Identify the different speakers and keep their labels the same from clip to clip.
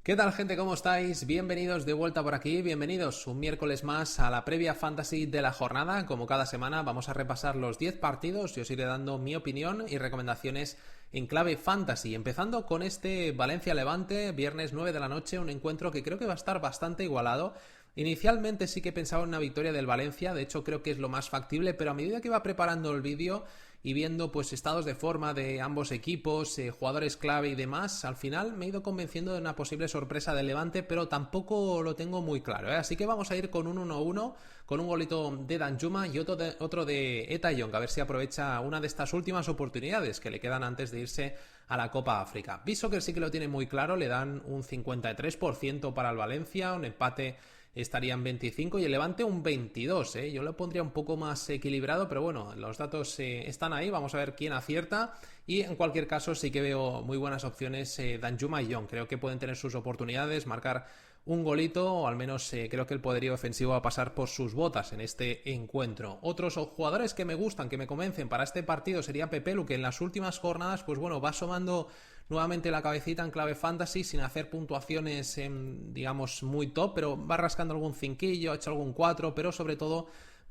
Speaker 1: ¿Qué tal, gente? ¿Cómo estáis? Bienvenidos de vuelta por aquí, bienvenidos un miércoles más a la previa fantasy de la jornada. Como cada semana vamos a repasar los 10 partidos y os iré dando mi opinión y recomendaciones en clave fantasy, empezando con este Valencia-Levante, viernes 9 de la noche, un encuentro que creo que va a estar bastante igualado. Inicialmente sí que pensaba en una victoria del Valencia, de hecho creo que es lo más factible, pero a medida que iba preparando el vídeo y viendo pues estados de forma de ambos equipos, jugadores clave y demás, al final me he ido convenciendo de una posible sorpresa del Levante, pero tampoco lo tengo muy claro, ¿eh? Así que vamos a ir con un 1-1, con un golito de Danjuma y otro de Eta Young, a ver si aprovecha una de estas últimas oportunidades que le quedan antes de irse a la Copa África. B-Soccer sí que lo tiene muy claro, le dan un 53% para el Valencia, un empate estaría en 25 y el Levante un 22, ¿eh? Yo lo pondría un poco más equilibrado, pero bueno, los datos están ahí, vamos a ver quién acierta y en cualquier caso sí que veo muy buenas opciones Danjuma y Young, creo que pueden tener sus oportunidades, marcar un golito o al menos creo que el poderío ofensivo va a pasar por sus botas en este encuentro. Otros jugadores que me gustan, que me convencen para este partido sería Pepelu, que en las últimas jornadas pues bueno, va asomando nuevamente la cabecita en clave fantasy sin hacer puntuaciones digamos muy top, pero va rascando algún cinquillo, ha hecho algún 4, pero sobre todo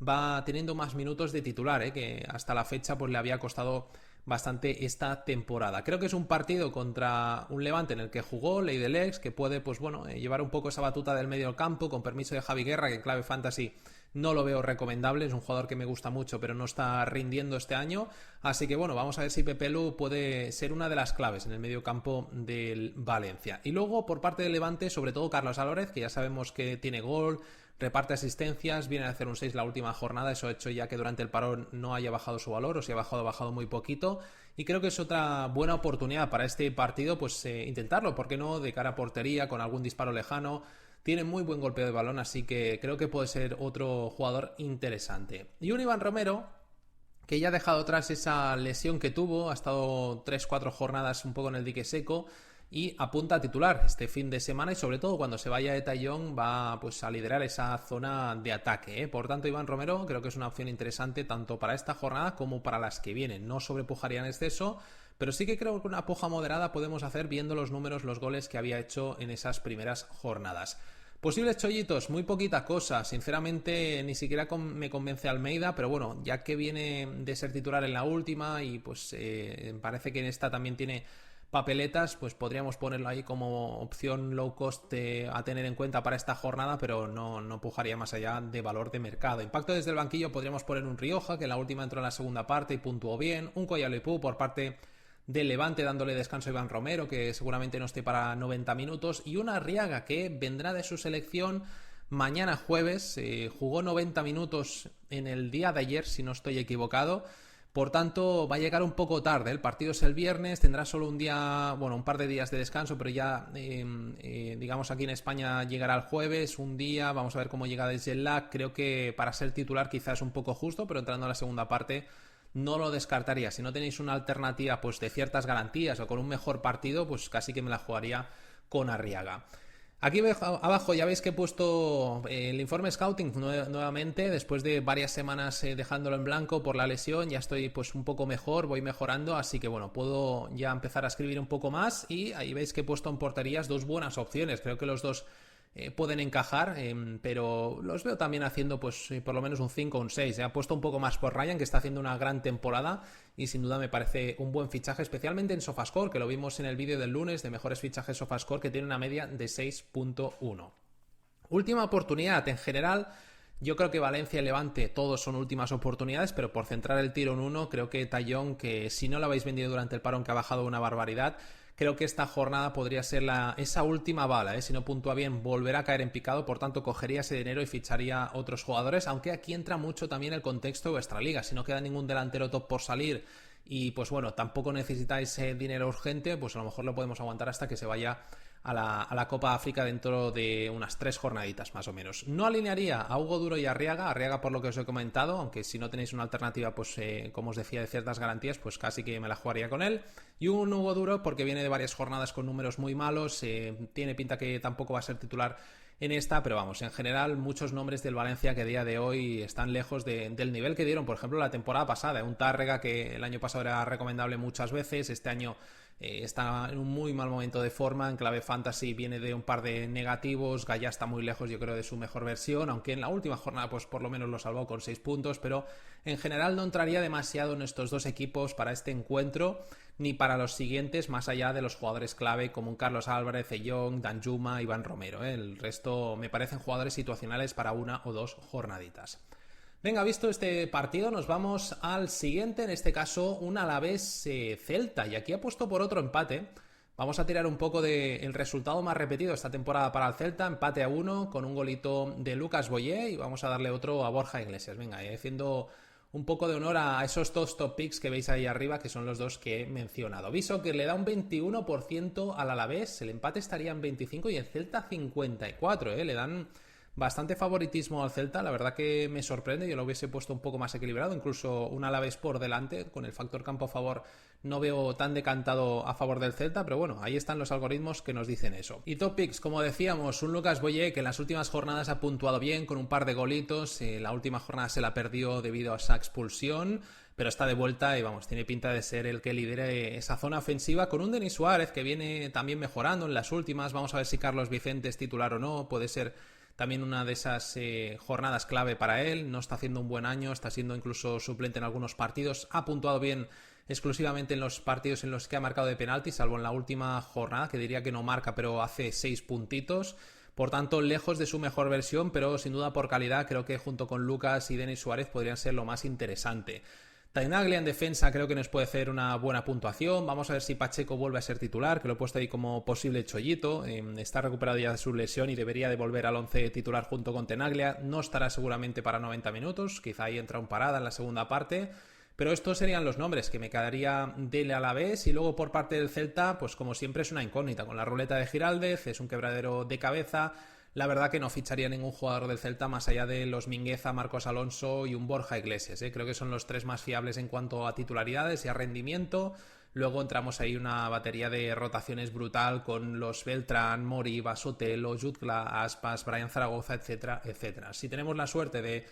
Speaker 1: va teniendo más minutos de titular, que hasta la fecha pues le había costado bastante esta temporada. Creo que es un partido contra un Levante en el que jugó Ley del Ex, que puede pues bueno, llevar un poco esa batuta del medio campo, con permiso de Javi Guerra, que en clave fantasy no lo veo recomendable, es un jugador que me gusta mucho pero no está rindiendo este año, así que bueno, vamos a ver si Pepelu puede ser una de las claves en el medio campo del Valencia. Y luego por parte del Levante, sobre todo Carlos Álvarez, que ya sabemos que tiene gol, reparte asistencias, viene a hacer un 6 la última jornada, eso ha hecho ya que durante el parón no haya bajado su valor, o si ha bajado muy poquito, y creo que es otra buena oportunidad para este partido, pues intentarlo, ¿por qué no?, de cara a portería, con algún disparo lejano. Tiene muy buen golpeo de balón, así que creo que puede ser otro jugador interesante. Y un Iván Romero, que ya ha dejado atrás esa lesión que tuvo, ha estado 3-4 jornadas un poco en el dique seco y apunta a titular este fin de semana, y sobre todo cuando se vaya Eta Young va pues a liderar esa zona de ataque, ¿eh? Por tanto, Iván Romero creo que es una opción interesante tanto para esta jornada como para las que vienen. No sobrepujaría en exceso, pero sí que creo que una puja moderada podemos hacer viendo los números, los goles que había hecho en esas primeras jornadas. Posibles chollitos, muy poquita cosa, sinceramente ni siquiera me convence Almeida, pero bueno, ya que viene de ser titular en la última y pues parece que en esta también tiene papeletas, pues podríamos ponerlo ahí como opción low cost a tener en cuenta para esta jornada, pero no pujaría más allá de valor de mercado. Impacto desde el banquillo podríamos poner un Rioja, que en la última entró en la segunda parte y puntuó bien, un Coyalipú por parte del Levante dándole descanso a Iván Romero, que seguramente no esté para 90 minutos, y una Arriaga que vendrá de su selección mañana jueves, jugó 90 minutos en el día de ayer si no estoy equivocado, por tanto va a llegar un poco tarde, el partido es el viernes, tendrá solo un día, bueno, un par de días de descanso, pero ya digamos aquí en España llegará el jueves, un día, vamos a ver cómo llega desde el lag. Creo que para ser titular quizás es un poco justo, pero entrando a la segunda parte no lo descartaría. Si no tenéis una alternativa pues de ciertas garantías o con un mejor partido, pues casi que me la jugaría con Arriaga. Aquí abajo ya veis que he puesto el informe scouting nuevamente, después de varias semanas dejándolo en blanco por la lesión. Ya estoy pues un poco mejor, voy mejorando, así que bueno, puedo ya empezar a escribir un poco más. Y ahí veis que he puesto en porterías dos buenas opciones, creo que los dos pueden encajar, pero los veo también haciendo pues por lo menos un 5 o un 6. Ha puesto un poco más por Ryan, que está haciendo una gran temporada y sin duda me parece un buen fichaje, especialmente en Sofascore, que lo vimos en el vídeo del lunes de mejores fichajes Sofascore, que tiene una media de 6.1. Última oportunidad, en general yo creo que Valencia y Levante todos son últimas oportunidades, pero por centrar el tiro en uno, creo que Eta Young, que si no lo habéis vendido durante el parón, que ha bajado una barbaridad, creo que esta jornada podría ser esa última bala, si no puntúa bien volverá a caer en picado, por tanto cogería ese dinero y ficharía otros jugadores, aunque aquí entra mucho también el contexto de vuestra liga. Si no queda ningún delantero top por salir y pues bueno, tampoco necesitáis dinero urgente, pues a lo mejor lo podemos aguantar hasta que se vaya a la Copa África dentro de unas 3 jornaditas más o menos. No alinearía a Hugo Duro y a Arriaga por lo que os he comentado, aunque si no tenéis una alternativa pues como os decía de ciertas garantías, pues casi que me la jugaría con él. Y un Hugo Duro porque viene de varias jornadas con números muy malos, tiene pinta que tampoco va a ser titular en esta, pero vamos, en general muchos nombres del Valencia que a día de hoy están lejos del nivel que dieron, por ejemplo, la temporada pasada. Un Tárrega que el año pasado era recomendable muchas veces, este año está en un muy mal momento de forma. En clave fantasy viene de un par de negativos. Gaya está muy lejos, yo creo, de su mejor versión, aunque en la última jornada pues por lo menos lo salvó con 6 puntos, pero en general no entraría demasiado en estos dos equipos para este encuentro ni para los siguientes, más allá de los jugadores clave como un Carlos Álvarez, Young, Danjuma, Iván Romero. El resto me parecen jugadores situacionales para una o dos jornaditas. Venga, visto este partido, nos vamos al siguiente, en este caso un Alavés Celta, y aquí apuesto por otro empate. Vamos a tirar un poco del resultado más repetido esta temporada para el Celta, empate a 1 con un golito de Lucas Boyé, y vamos a darle otro a Borja Iglesias. Venga, haciendo un poco de honor a esos dos top picks que veis ahí arriba, que son los dos que he mencionado. Viso que le da un 21% al Alavés, el empate estaría en 25 y el Celta 54, le dan bastante favoritismo al Celta, la verdad que me sorprende. Yo lo hubiese puesto un poco más equilibrado, incluso un Alavés por delante, con el factor campo a favor no veo tan decantado a favor del Celta, pero bueno, ahí están los algoritmos que nos dicen eso. Y top picks, como decíamos, un Lucas Boyé que en las últimas jornadas ha puntuado bien con un par de golitos, la última jornada se la perdió debido a esa expulsión, pero está de vuelta y vamos, tiene pinta de ser el que lidere esa zona ofensiva, con un Denis Suárez que viene también mejorando en las últimas. Vamos a ver si Carlos Vicente es titular o no, puede ser también una de esas jornadas clave para él. No está haciendo un buen año, está siendo incluso suplente en algunos partidos, ha puntuado bien exclusivamente en los partidos en los que ha marcado de penalti, salvo en la última jornada, que diría que no marca, pero hace 6 puntitos. Por tanto, lejos de su mejor versión, pero sin duda por calidad, creo que junto con Lucas y Denis Suárez podrían ser lo más interesante. Tainaglia en defensa creo que nos puede hacer una buena puntuación. Vamos a ver si Pacheco vuelve a ser titular, que lo he puesto ahí como posible chollito. Está recuperado ya de su lesión y debería de volver al 11 titular junto con Tainaglia. No estará seguramente para 90 minutos, quizá ahí entra un parada en la segunda parte. Pero estos serían los nombres que me quedaría del Alavés. Y luego por parte del Celta, pues como siempre es una incógnita. Con la ruleta de Giraldez, es un quebradero de cabeza. La verdad que no ficharía ningún jugador del Celta más allá de los Mingueza, Marcos Alonso y un Borja Iglesias. Creo que son los tres más fiables en cuanto a titularidades y a rendimiento. Luego entramos ahí una batería de rotaciones brutal con los Beltrán, Mori, Basotelo, Jutgla, Aspas, Brian Zaragoza, etcétera, etcétera. Si tenemos la suerte de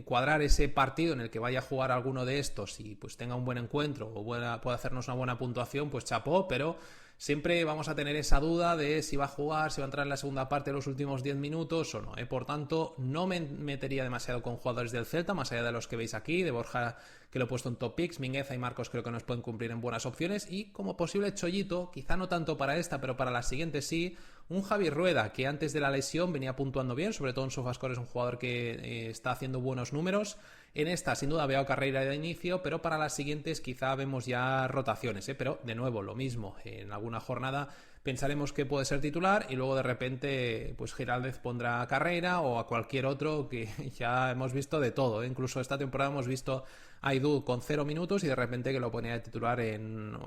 Speaker 1: cuadrar ese partido en el que vaya a jugar alguno de estos y pues tenga un buen encuentro o pueda hacernos una buena puntuación, pues chapó, pero siempre vamos a tener esa duda de si va a jugar, si va a entrar en la segunda parte de los últimos 10 minutos o no. Por tanto, no me metería demasiado con jugadores del Celta, más allá de los que veis aquí, de Borja, que lo he puesto en top picks, Mingueza y Marcos creo que nos pueden cumplir en buenas opciones, y como posible chollito, quizá no tanto para esta, pero para la siguiente sí, un Javi Rueda, que antes de la lesión venía puntuando bien, sobre todo en SofaScore es un jugador que está haciendo buenos números. En esta, sin duda, veo a Carreira de inicio, pero para las siguientes quizá vemos ya rotaciones, pero de nuevo, lo mismo. En alguna jornada pensaremos que puede ser titular y luego de repente pues Giraldez pondrá a Carreira o a cualquier otro, que ya hemos visto de todo. Incluso esta temporada hemos visto a Aidú con 0 minutos y de repente que lo ponía de titular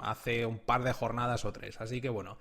Speaker 1: hace un par de jornadas o 3. Así que bueno,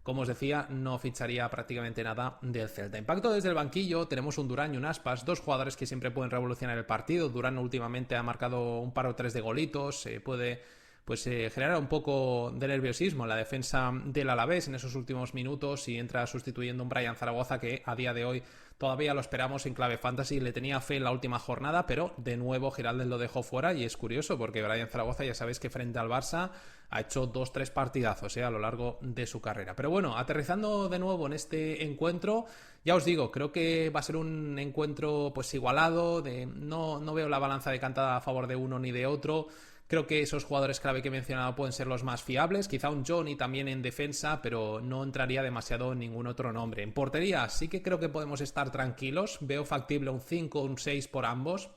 Speaker 1: como os decía, no ficharía prácticamente nada del Celta. Impacto desde el banquillo, tenemos un Durán y un Aspas, dos jugadores que siempre pueden revolucionar el partido. Durán últimamente ha marcado un par o tres de golitos, puede generar un poco de nerviosismo en la defensa del Alavés en esos últimos minutos, y entra sustituyendo a un Brian Zaragoza que a día de hoy todavía lo esperamos en clave fantasy. Le tenía fe en la última jornada, pero de nuevo Giraldez lo dejó fuera, y es curioso porque Brian Zaragoza ya sabéis que frente al Barça ha hecho 2-3 partidazos a lo largo de su carrera. Pero bueno, aterrizando de nuevo en este encuentro, ya os digo, creo que va a ser un encuentro pues igualado, no veo la balanza decantada a favor de uno ni de otro. Creo que esos jugadores clave que he mencionado pueden ser los más fiables, quizá un Johnny también en defensa, pero no entraría demasiado en ningún otro nombre. En portería sí que creo que podemos estar tranquilos, veo factible un 5 o un 6 por ambos.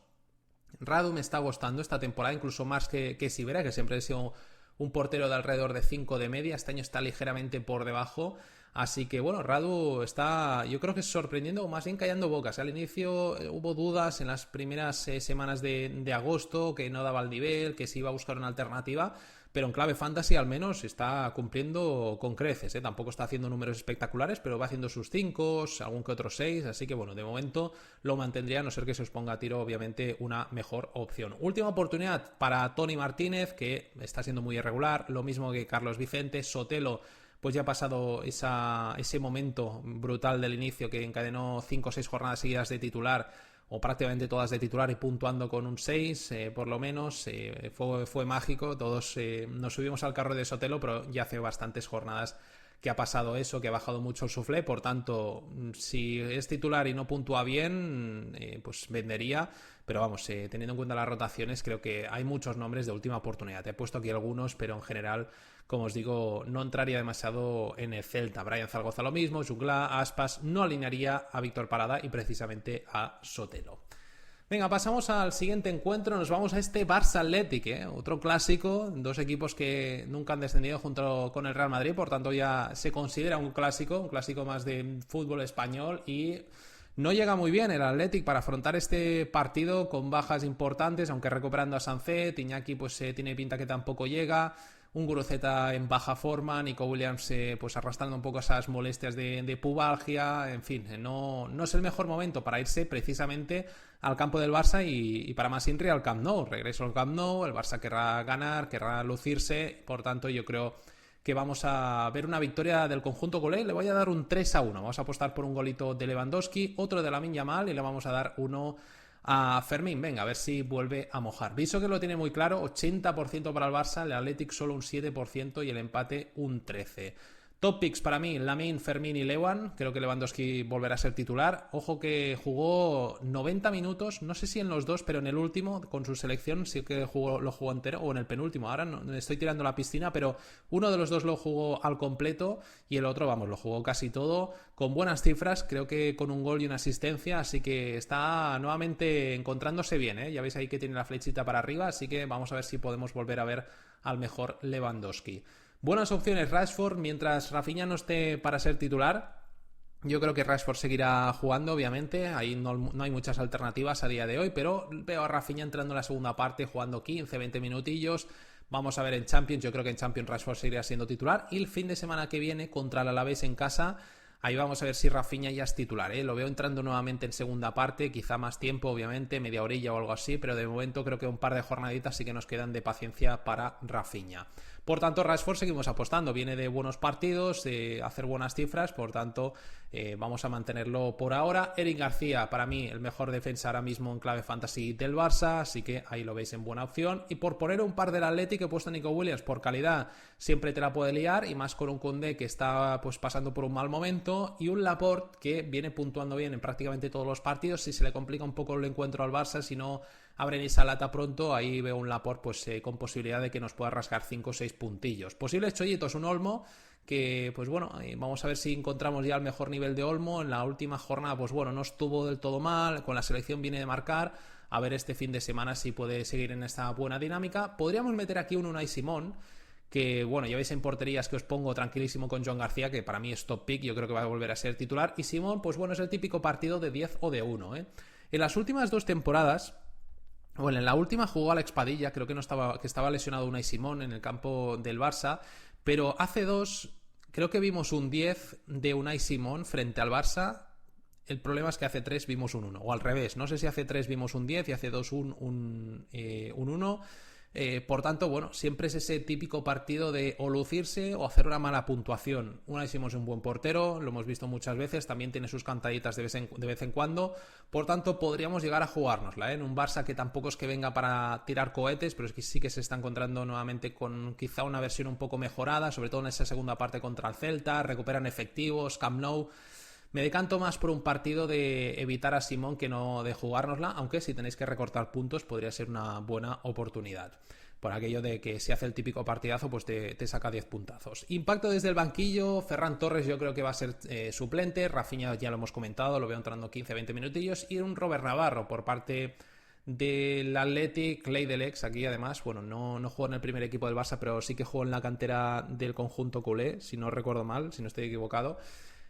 Speaker 1: Radu me está gustando esta temporada, incluso más que Sivera, que siempre ha sido un portero de alrededor de 5 de media. Este año está ligeramente por debajo. Así que bueno, Radu está, yo creo que sorprendiendo, o más bien callando bocas. Al inicio hubo dudas en las primeras semanas de agosto, que no daba el nivel, que se iba a buscar una alternativa, pero en clave fantasy al menos está cumpliendo con creces. Tampoco está haciendo números espectaculares, pero va haciendo sus 5, algún que otro 6, así que bueno, de momento lo mantendría, a no ser que se os ponga a tiro obviamente una mejor opción. Última oportunidad para Toni Martínez, que está siendo muy irregular, lo mismo que Carlos Vicente. Sotelo pues ya ha pasado ese momento brutal del inicio que encadenó 5 o 6 jornadas seguidas de titular. o prácticamente todas de titular y puntuando con un 6, por lo menos. Fue mágico, todos nos subimos al carro de Sotelo, pero ya hace bastantes jornadas que ha pasado eso, que ha bajado mucho el suflé. Por tanto, si es titular y no puntúa bien, pues vendería. Pero vamos, teniendo en cuenta las rotaciones, creo que hay muchos nombres de última oportunidad. Te he puesto aquí algunos, pero en general, como os digo, no entraría demasiado en el Celta. Brian Zaragoza lo mismo, Jungla, Aspas, no alinearía a Víctor Parada y precisamente a Sotelo. Venga, pasamos al siguiente encuentro, nos vamos a este Barça Athletic, otro clásico, dos equipos que nunca han descendido junto con el Real Madrid, por tanto ya se considera un clásico más de fútbol español, y no llega muy bien el Athletic para afrontar este partido con bajas importantes, aunque recuperando a Sancet. Iñaki pues tiene pinta que tampoco llega, un Guruceta en baja forma, Nico Williams pues arrastrando un poco esas molestias de pubalgia, en fin, no es el mejor momento para irse precisamente al campo del Barça y para más Inri al Camp Nou. Regreso al Camp Nou, el Barça querrá ganar, querrá lucirse, por tanto yo creo que vamos a ver una victoria del conjunto culé. Le voy a dar un 3-1, vamos a apostar por un golito de Lewandowski, otro de Lamine Yamal y le vamos a dar uno a Fermín. Venga, a ver si vuelve a mojar. Viso que lo tiene muy claro, 80% para el Barça, el Athletic solo un 7% y el empate un 13%. Top picks para mí, Lamine, Fermín y Lewan. Creo que Lewandowski volverá a ser titular. Ojo que jugó 90 minutos, no sé si en los dos, pero en el último, con su selección, sí que lo jugó entero, o en el penúltimo. Ahora no estoy tirando la piscina, pero uno de los dos lo jugó al completo y el otro, vamos, lo jugó casi todo, con buenas cifras, creo que con un gol y una asistencia, así que está nuevamente encontrándose bien, ¿eh? Ya veis ahí que tiene la flechita para arriba, así que vamos a ver si podemos volver a ver al mejor Lewandowski. Buenas opciones Rashford, mientras Rafinha no esté para ser titular. Yo creo que Rashford seguirá jugando, obviamente. Ahí no hay muchas alternativas a día de hoy, pero veo a Rafinha entrando en la segunda parte, jugando 15-20 minutillos. Vamos a ver en Champions, yo creo que en Champions Rashford seguirá siendo titular. Y el fin de semana que viene contra el Alavés en casa, ahí vamos a ver si Rafinha ya es titular, ¿eh? Lo veo entrando nuevamente en segunda parte, quizá más tiempo, obviamente, media horilla o algo así, pero de momento creo que un par de jornaditas sí que nos quedan de paciencia para Rafinha. Por tanto, Rashford seguimos apostando, viene de buenos partidos, de hacer buenas cifras, por tanto vamos a mantenerlo por ahora. Eric García, para mí el mejor defensa ahora mismo en clave fantasy del Barça, así que ahí lo veis en buena opción. Y por poner un par del Athletic, he puesto a Nico Williams por calidad, siempre te la puede liar, y más con un Koundé que está pues pasando por un mal momento, y un Laporte que viene puntuando bien en prácticamente todos los partidos. Si se le complica un poco el encuentro al Barça, si no abren esa lata pronto, ahí veo un Laporte pues con posibilidad de que nos pueda rascar 5 o 6 puntillos. Posibles chollitos, un Olmo que pues bueno, vamos a ver si encontramos ya el mejor nivel de Olmo. En la última jornada pues bueno, no estuvo del todo mal, con la selección viene de marcar, a ver este fin de semana si puede seguir en esta buena dinámica. Podríamos meter aquí un Unai Simón, que bueno, ya veis en porterías que os pongo tranquilísimo con Joan García, que para mí es top pick, yo creo que va a volver a ser titular, y Simón pues bueno, es el típico partido de 10 o de 1, En las últimas dos temporadas, bueno, en la última jugó Alex Padilla, creo que estaba lesionado Unai Simón en el campo del Barça, pero hace dos creo que vimos un 10 de Unai Simón frente al Barça. El problema es que hace 3 vimos un 1, o al revés, no sé si hace 3 vimos un 10 y hace 2 un 1. Por tanto, bueno, siempre es ese típico partido de o lucirse o hacer una mala puntuación. Unai Simón es un buen portero, lo hemos visto muchas veces, también tiene sus cantaditas de vez en cuando, por tanto podríamos llegar a jugárnosla, en un Barça que tampoco es que venga para tirar cohetes, pero es que sí que se está encontrando nuevamente con quizá una versión un poco mejorada, sobre todo en esa segunda parte contra el Celta, recuperan efectivos, Camp Nou. Me decanto más por un partido de evitar a Simón que no de jugárnosla, aunque si tenéis que recortar puntos podría ser una buena oportunidad. Por aquello de que si hace el típico partidazo, pues te saca 10 puntazos. Impacto desde el banquillo, Ferran Torres yo creo que va a ser suplente, Rafinha ya lo hemos comentado, lo veo entrando 15-20 minutillos, y un Robert Navarro por parte del Athletic, Ley del Ex, aquí además, bueno, no jugó en el primer equipo del Barça, pero sí que jugó en la cantera del conjunto culé, si no recuerdo mal, si no estoy equivocado.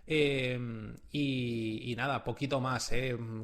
Speaker 1: Y nada, poquito más,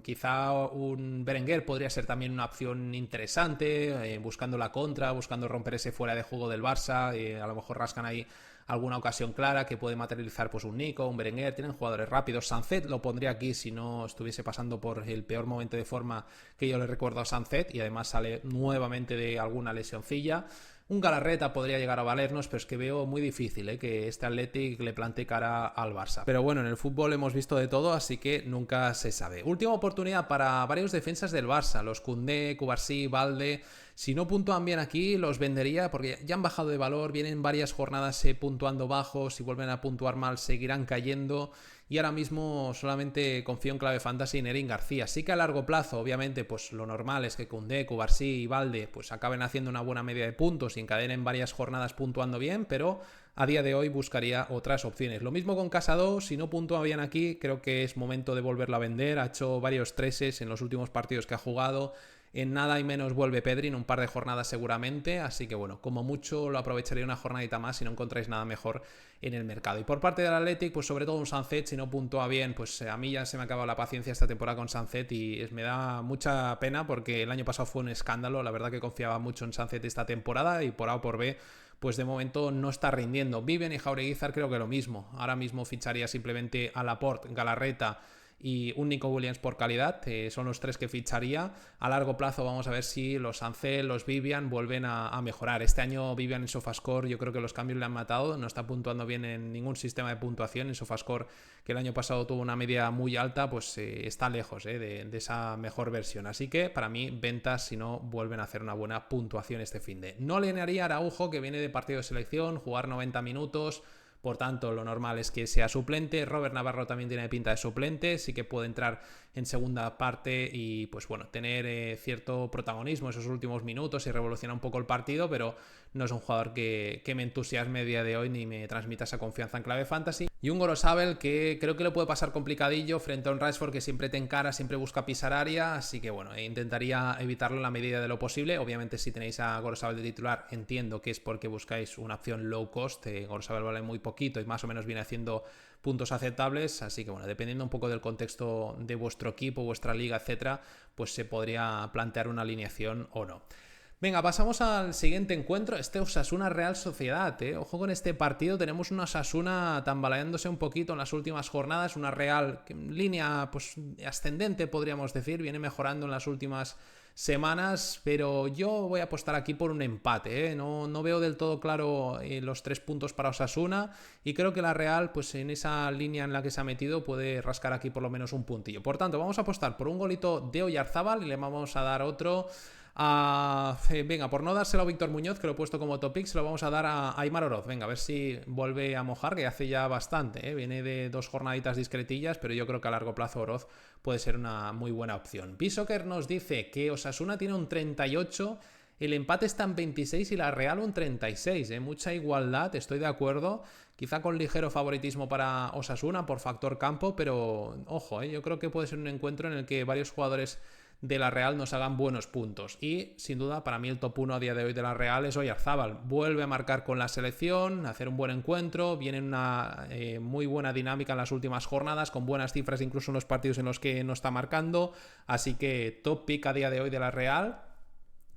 Speaker 1: quizá un Berenguer podría ser también una opción interesante, buscando la contra, buscando romper ese fuera de juego del Barça, a lo mejor rascan ahí alguna ocasión clara que puede materializar pues un Nico, un Berenguer, tienen jugadores rápidos. Sancet lo pondría aquí si no estuviese pasando por el peor momento de forma que yo le recuerdo a Sancet, y además sale nuevamente de alguna lesioncilla. Un Galarreta podría llegar a valernos, pero es que veo muy difícil que este Athletic le plante cara al Barça. Pero bueno, en el fútbol hemos visto de todo, así que nunca se sabe. Última oportunidad para varios defensas del Barça, los Koundé, Cubarsí, Balde. Si no puntúan bien aquí, los vendería porque ya han bajado de valor, vienen varias jornadas puntuando bajos, si vuelven a puntuar mal seguirán cayendo. Y ahora mismo solamente confío en clave fantasy en Erin García. Sí que a largo plazo, obviamente, pues lo normal es que Koundé, Cubarsí y Balde pues acaben haciendo una buena media de puntos y encadenen varias jornadas puntuando bien, pero a día de hoy buscaría otras opciones. Lo mismo con Casado, si no puntúa bien aquí, creo que es momento de volverlo a vender. Ha hecho varios treses en los últimos partidos que ha jugado. En nada y menos vuelve Pedri en un par de jornadas seguramente, así que bueno, como mucho lo aprovecharía una jornadita más si no encontráis nada mejor en el mercado. Y por parte del Athletic, pues sobre todo un Sancet, si no puntúa bien, pues a mí ya se me ha acabado la paciencia esta temporada con Sancet y me da mucha pena porque el año pasado fue un escándalo, la verdad que confiaba mucho en Sancet esta temporada y por A o por B pues de momento no está rindiendo. Vivian y Jaureguizar creo que lo mismo, ahora mismo ficharía simplemente a Laporte, Galarreta y un Nico Williams por calidad, son los tres que ficharía. A largo plazo vamos a ver si los Ansel, los Vivian vuelven a mejorar. Este año Vivian en Sofascore yo creo que los cambios le han matado, no está puntuando bien en ningún sistema de puntuación. En Sofascore, que el año pasado tuvo una media muy alta, pues está lejos de esa mejor versión. Así que para mí ventas si no vuelven a hacer una buena puntuación este finde. No le haría a Araujo, que viene de partido de selección, jugar 90 minutos. Por tanto, lo normal es que sea suplente. Robert Navarro también tiene pinta de suplente, sí que puede entrar en segunda parte y pues bueno, tener cierto protagonismo esos últimos minutos y revolucionar un poco el partido, pero no es un jugador que me entusiasme a día de hoy ni me transmita esa confianza en clave fantasy. Y un Gorosabel que creo que le puede pasar complicadillo frente a un Rashford que siempre te encara, siempre busca pisar área, así que bueno, intentaría evitarlo en la medida de lo posible. Obviamente si tenéis a Gorosabel de titular, entiendo que es porque buscáis una opción low cost. Gorosabel vale muy poquito y más o menos viene haciendo puntos aceptables, así que bueno, dependiendo un poco del contexto de vuestro equipo, vuestra liga, etcétera, pues se podría plantear una alineación o no. Venga, pasamos al siguiente encuentro, este Osasuna Real Sociedad, Ojo con este partido, tenemos una Osasuna tambaleándose un poquito en las últimas jornadas, una Real en línea pues ascendente podríamos decir, viene mejorando en las últimas semanas, pero yo voy a apostar aquí por un empate, no veo del todo claro los 3 puntos para Osasuna y creo que la Real pues en esa línea en la que se ha metido puede rascar aquí por lo menos un puntillo. Por tanto, vamos a apostar por un golito de Oyarzábal y le vamos a dar otro venga, por no dárselo a Víctor Muñoz, que lo he puesto como top pick, se lo vamos a dar a Aimar Oroz. Venga, a ver si vuelve a mojar, que hace ya bastante, viene de 2 jornaditas discretillas, pero yo creo que a largo plazo Oroz puede ser una muy buena opción. Bishoker nos dice que Osasuna tiene un 38, el empate está en 26 y la Real un 36, mucha igualdad, estoy de acuerdo, quizá con ligero favoritismo para Osasuna por factor campo, pero ojo, yo creo que puede ser un encuentro en el que varios jugadores de la Real nos hagan buenos puntos y sin duda para mí el top 1 a día de hoy de la Real es Oyarzábal. Vuelve a marcar con la selección, hacer un buen encuentro, viene una muy buena dinámica en las últimas jornadas con buenas cifras incluso en los partidos en los que no está marcando, así que top pick a día de hoy de la Real.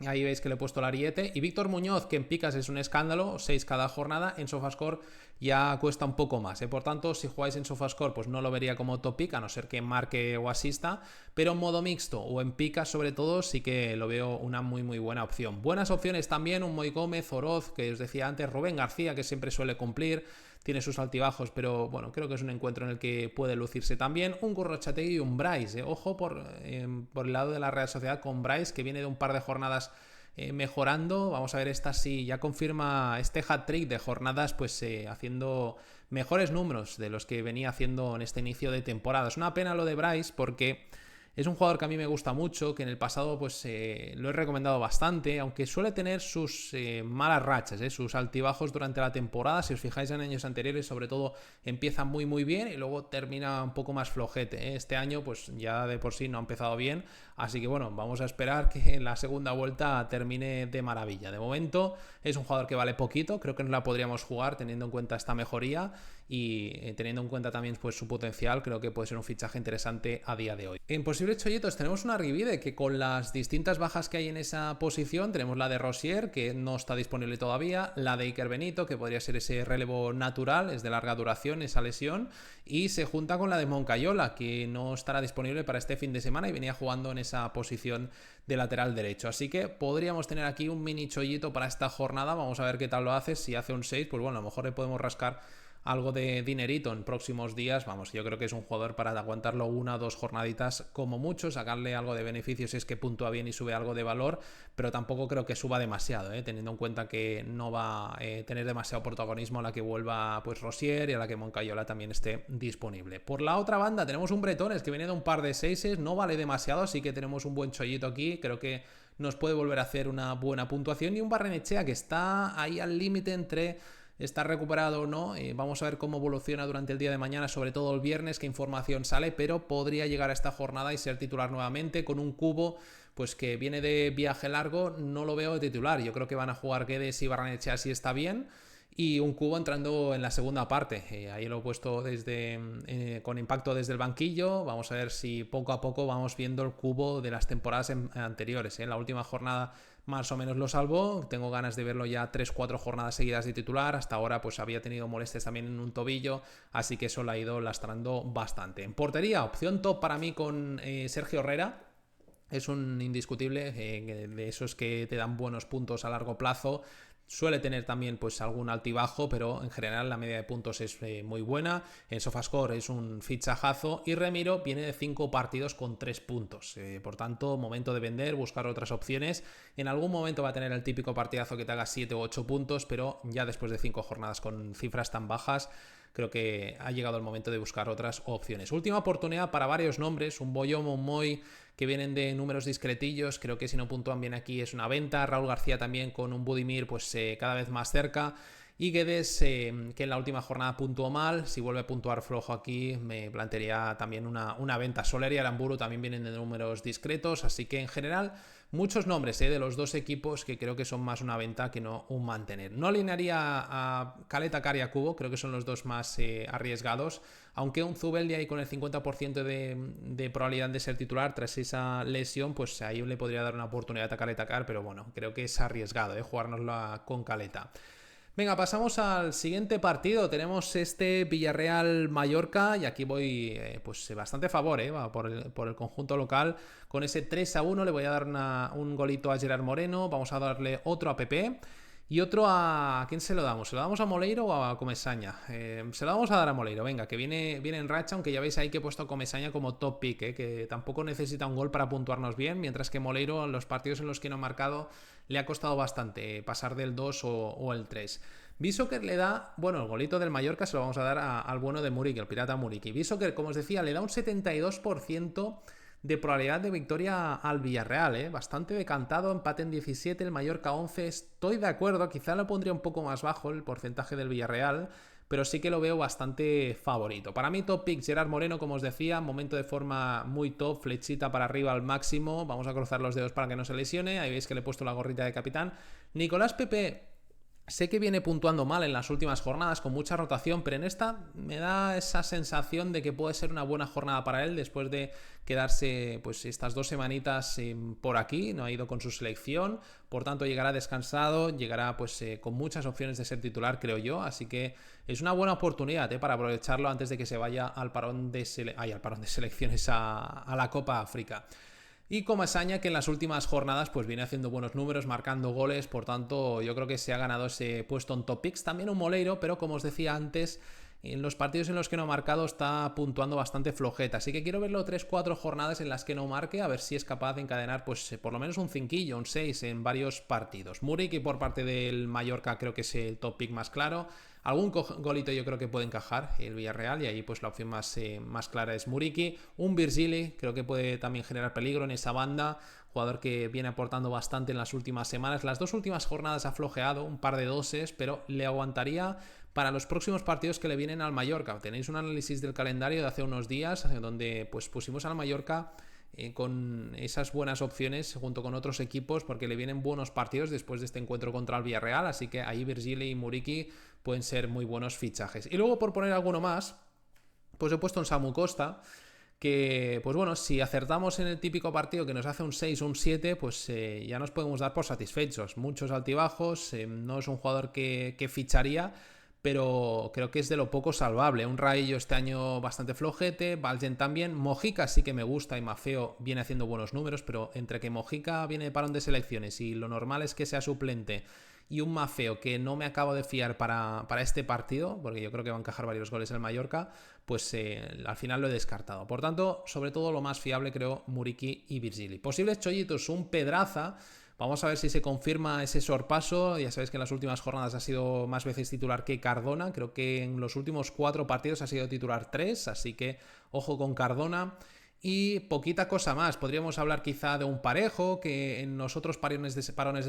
Speaker 1: Ahí veis que le he puesto el ariete. Y Víctor Muñoz, que en picas es un escándalo, 6 cada jornada, en Sofascore ya cuesta un poco más, Por tanto, si jugáis en Sofascore, pues no lo vería como top pick, a no ser que marque o asista, pero en modo mixto o en picas sobre todo, sí que lo veo una muy muy buena opción. Buenas opciones también, un Moi Gómez, Oroz, que os decía antes, Rubén García, que siempre suele cumplir, tiene sus altibajos, pero bueno, creo que es un encuentro en el que puede lucirse también. Un Gurrochategui y un Bryce, Ojo por el lado de la Real Sociedad con Bryce, que viene de un par de jornadas mejorando. Vamos a ver esta si ya confirma este hat-trick de jornadas, pues haciendo mejores números de los que venía haciendo en este inicio de temporada. Es una pena lo de Bryce porque es un jugador que a mí me gusta mucho, que en el pasado pues lo he recomendado bastante, aunque suele tener sus malas rachas, sus altibajos durante la temporada. Si os fijáis en años anteriores, sobre todo empieza muy muy bien y luego termina un poco más flojete. Este año pues ya de por sí no ha empezado bien, así que bueno, vamos a esperar que en la segunda vuelta termine de maravilla. De momento es un jugador que vale poquito, creo que no la podríamos jugar teniendo en cuenta esta mejoría y teniendo en cuenta también pues su potencial, creo que puede ser un fichaje interesante a día de hoy. En posibles chollitos tenemos una Arribide que con las distintas bajas que hay en esa posición, tenemos la de Rosier, que no está disponible todavía, la de Iker Benito, que podría ser ese relevo natural, es de larga duración esa lesión, y se junta con la de Moncayola, que no estará disponible para este fin de semana y venía jugando en esa posición de lateral derecho. Así que podríamos tener aquí un mini chollito para esta jornada. Vamos a ver qué tal lo hace. Si hace un 6, pues bueno, a lo mejor le podemos rascar algo de dinerito en próximos días. Vamos, yo creo que es un jugador para aguantarlo 1 o 2 jornaditas como mucho, sacarle algo de beneficio si es que puntúa bien y sube algo de valor, pero tampoco creo que suba demasiado, teniendo en cuenta que no va a tener demasiado protagonismo a la que vuelva pues Rosier y a la que Moncayola también esté disponible. Por la otra banda tenemos un Bretones que viene de un par de 6, no vale demasiado, así que tenemos un buen chollito aquí. Creo que nos puede volver a hacer una buena puntuación, y un Barrenechea que está ahí al límite entre está recuperado o no. Vamos a ver cómo evoluciona durante el día de mañana, sobre todo el viernes, qué información sale, pero podría llegar a esta jornada y ser titular nuevamente con un Cubo pues que viene de viaje largo. No lo veo de titular, yo creo que van a jugar Guedes y Barrenechea si está bien, y un Cubo entrando en la segunda parte. Ahí lo he puesto con impacto desde el banquillo. Vamos a ver si poco a poco vamos viendo el Cubo de las temporadas anteriores. La última jornada más o menos lo salvó. Tengo ganas de verlo ya 3-4 jornadas seguidas de titular. Hasta ahora pues había tenido molestias también en un tobillo, así que eso lo ha ido lastrando bastante. En portería, opción top para mí con Sergio Herrera. Es un indiscutible, de esos que te dan buenos puntos a largo plazo. Suele tener también pues algún altibajo, pero en general la media de puntos es muy buena. En Sofascore es un fichajazo, y Remiro viene de 5 partidos con 3 puntos. Por tanto, momento de vender, buscar otras opciones. En algún momento va a tener el típico partidazo que te haga 7 u 8 puntos, pero ya después de 5 jornadas con cifras tan bajas, creo que ha llegado el momento de buscar otras opciones. Última oportunidad para varios nombres, un Boyomo, un Moy, que vienen de números discretillos. Creo que si no puntúan bien aquí es una venta. Raúl García también con un Budimir pues cada vez más cerca. Y Guedes, que en la última jornada puntuó mal. Si vuelve a puntuar flojo aquí, me plantearía también una venta. Soler y Aramburu también vienen de números discretos. Así que en general, muchos nombres de los dos equipos que creo que son más una venta que no un mantener. No alinearía a Caleta, Car y a Cubo. Creo que son los dos más arriesgados. Aunque un Zubeldia ahí con el 50% de probabilidad de ser titular tras esa lesión, pues ahí le podría dar una oportunidad a Caleta Car. Pero bueno, creo que es arriesgado jugárnosla con Caleta. Venga, pasamos al siguiente partido. Tenemos este Villarreal-Mallorca, y aquí voy pues bastante a favor, por el conjunto local. Con ese 3-1 le voy a dar un golito a Gerard Moreno. Vamos a darle otro a Pepe y otro a... ¿Quién se lo damos? ¿Se lo damos a Moleiro o a Comesaña? Se lo vamos a dar a Moleiro, venga, que viene en racha, aunque ya veis ahí que he puesto a Comesaña como top pick, que tampoco necesita un gol para puntuarnos bien, mientras que Moleiro en los partidos en los que no ha marcado le ha costado bastante pasar del 2 o el 3. Bishoker le da, bueno, el golito del Mallorca se lo vamos a dar al bueno de Muriqui, el pirata Muriqui. Bishoker, como os decía, le da un 72% de probabilidad de victoria al Villarreal, bastante decantado, empate en 17, el Mallorca 11. Estoy de acuerdo, quizá lo pondría un poco más bajo el porcentaje del Villarreal, pero sí que lo veo bastante favorito. Para mí top pick Gerard Moreno, como os decía, momento de forma muy top, flechita para arriba al máximo. Vamos a cruzar los dedos para que no se lesione. Ahí veis que le he puesto la gorrita de capitán. Nicolás Pepe, sé que viene puntuando mal en las últimas jornadas con mucha rotación, pero en esta me da esa sensación de que puede ser una buena jornada para él después de quedarse pues estas 2 semanitas por aquí. No ha ido con su selección, por tanto llegará descansado, llegará pues con muchas opciones de ser titular, creo yo. Así que es una buena oportunidad para aprovecharlo antes de que se vaya al parón de selecciones a la Copa África. Y Comesaña, que en las últimas jornadas pues viene haciendo buenos números, marcando goles, por tanto yo creo que se ha ganado ese puesto en top picks. También un Moleiro, pero como os decía antes, en los partidos en los que no ha marcado está puntuando bastante flojeta, así que quiero verlo 3-4 jornadas en las que no marque, a ver si es capaz de encadenar pues por lo menos un 5, un 6 en varios partidos. Muriqui por parte del Mallorca creo que es el top pick más claro. Algún golito yo creo que puede encajar el Villarreal, y ahí pues la opción más clara es Muriqui. Un Virgili creo que puede también generar peligro en esa banda, jugador que viene aportando bastante en las últimas semanas. Las 2 últimas jornadas ha flojeado, un par de doses, pero le aguantaría para los próximos partidos que le vienen al Mallorca. Tenéis un análisis del calendario de hace unos días donde pues pusimos al Mallorca con esas buenas opciones junto con otros equipos, porque le vienen buenos partidos después de este encuentro contra el Villarreal, así que ahí Virgili y Muriqui pueden ser muy buenos fichajes. Y luego, por poner alguno más, pues he puesto un Samu Costa, que, pues bueno, si acertamos en el típico partido que nos hace un 6 o un 7, pues ya nos podemos dar por satisfechos. Muchos altibajos, no es un jugador que ficharía, pero creo que es de lo poco salvable. Un Raillo este año bastante flojete, Valgen también, Mojica sí que me gusta y Maffeo viene haciendo buenos números, pero entre que Mojica viene de parón de selecciones y lo normal es que sea suplente, y un Maffeo que no me acabo de fiar para este partido, porque yo creo que va a encajar varios goles el Mallorca, pues al final lo he descartado. Por tanto, sobre todo lo más fiable creo Muriqui y Virgili. Posibles chollitos, un Pedraza. Vamos a ver si se confirma ese sorpaso. Ya sabéis que en las últimas jornadas ha sido más veces titular que Cardona. Creo que en los últimos 4 partidos ha sido titular 3, así que ojo con Cardona. Y poquita cosa más, podríamos hablar quizá de un Parejo, que en los otros parones de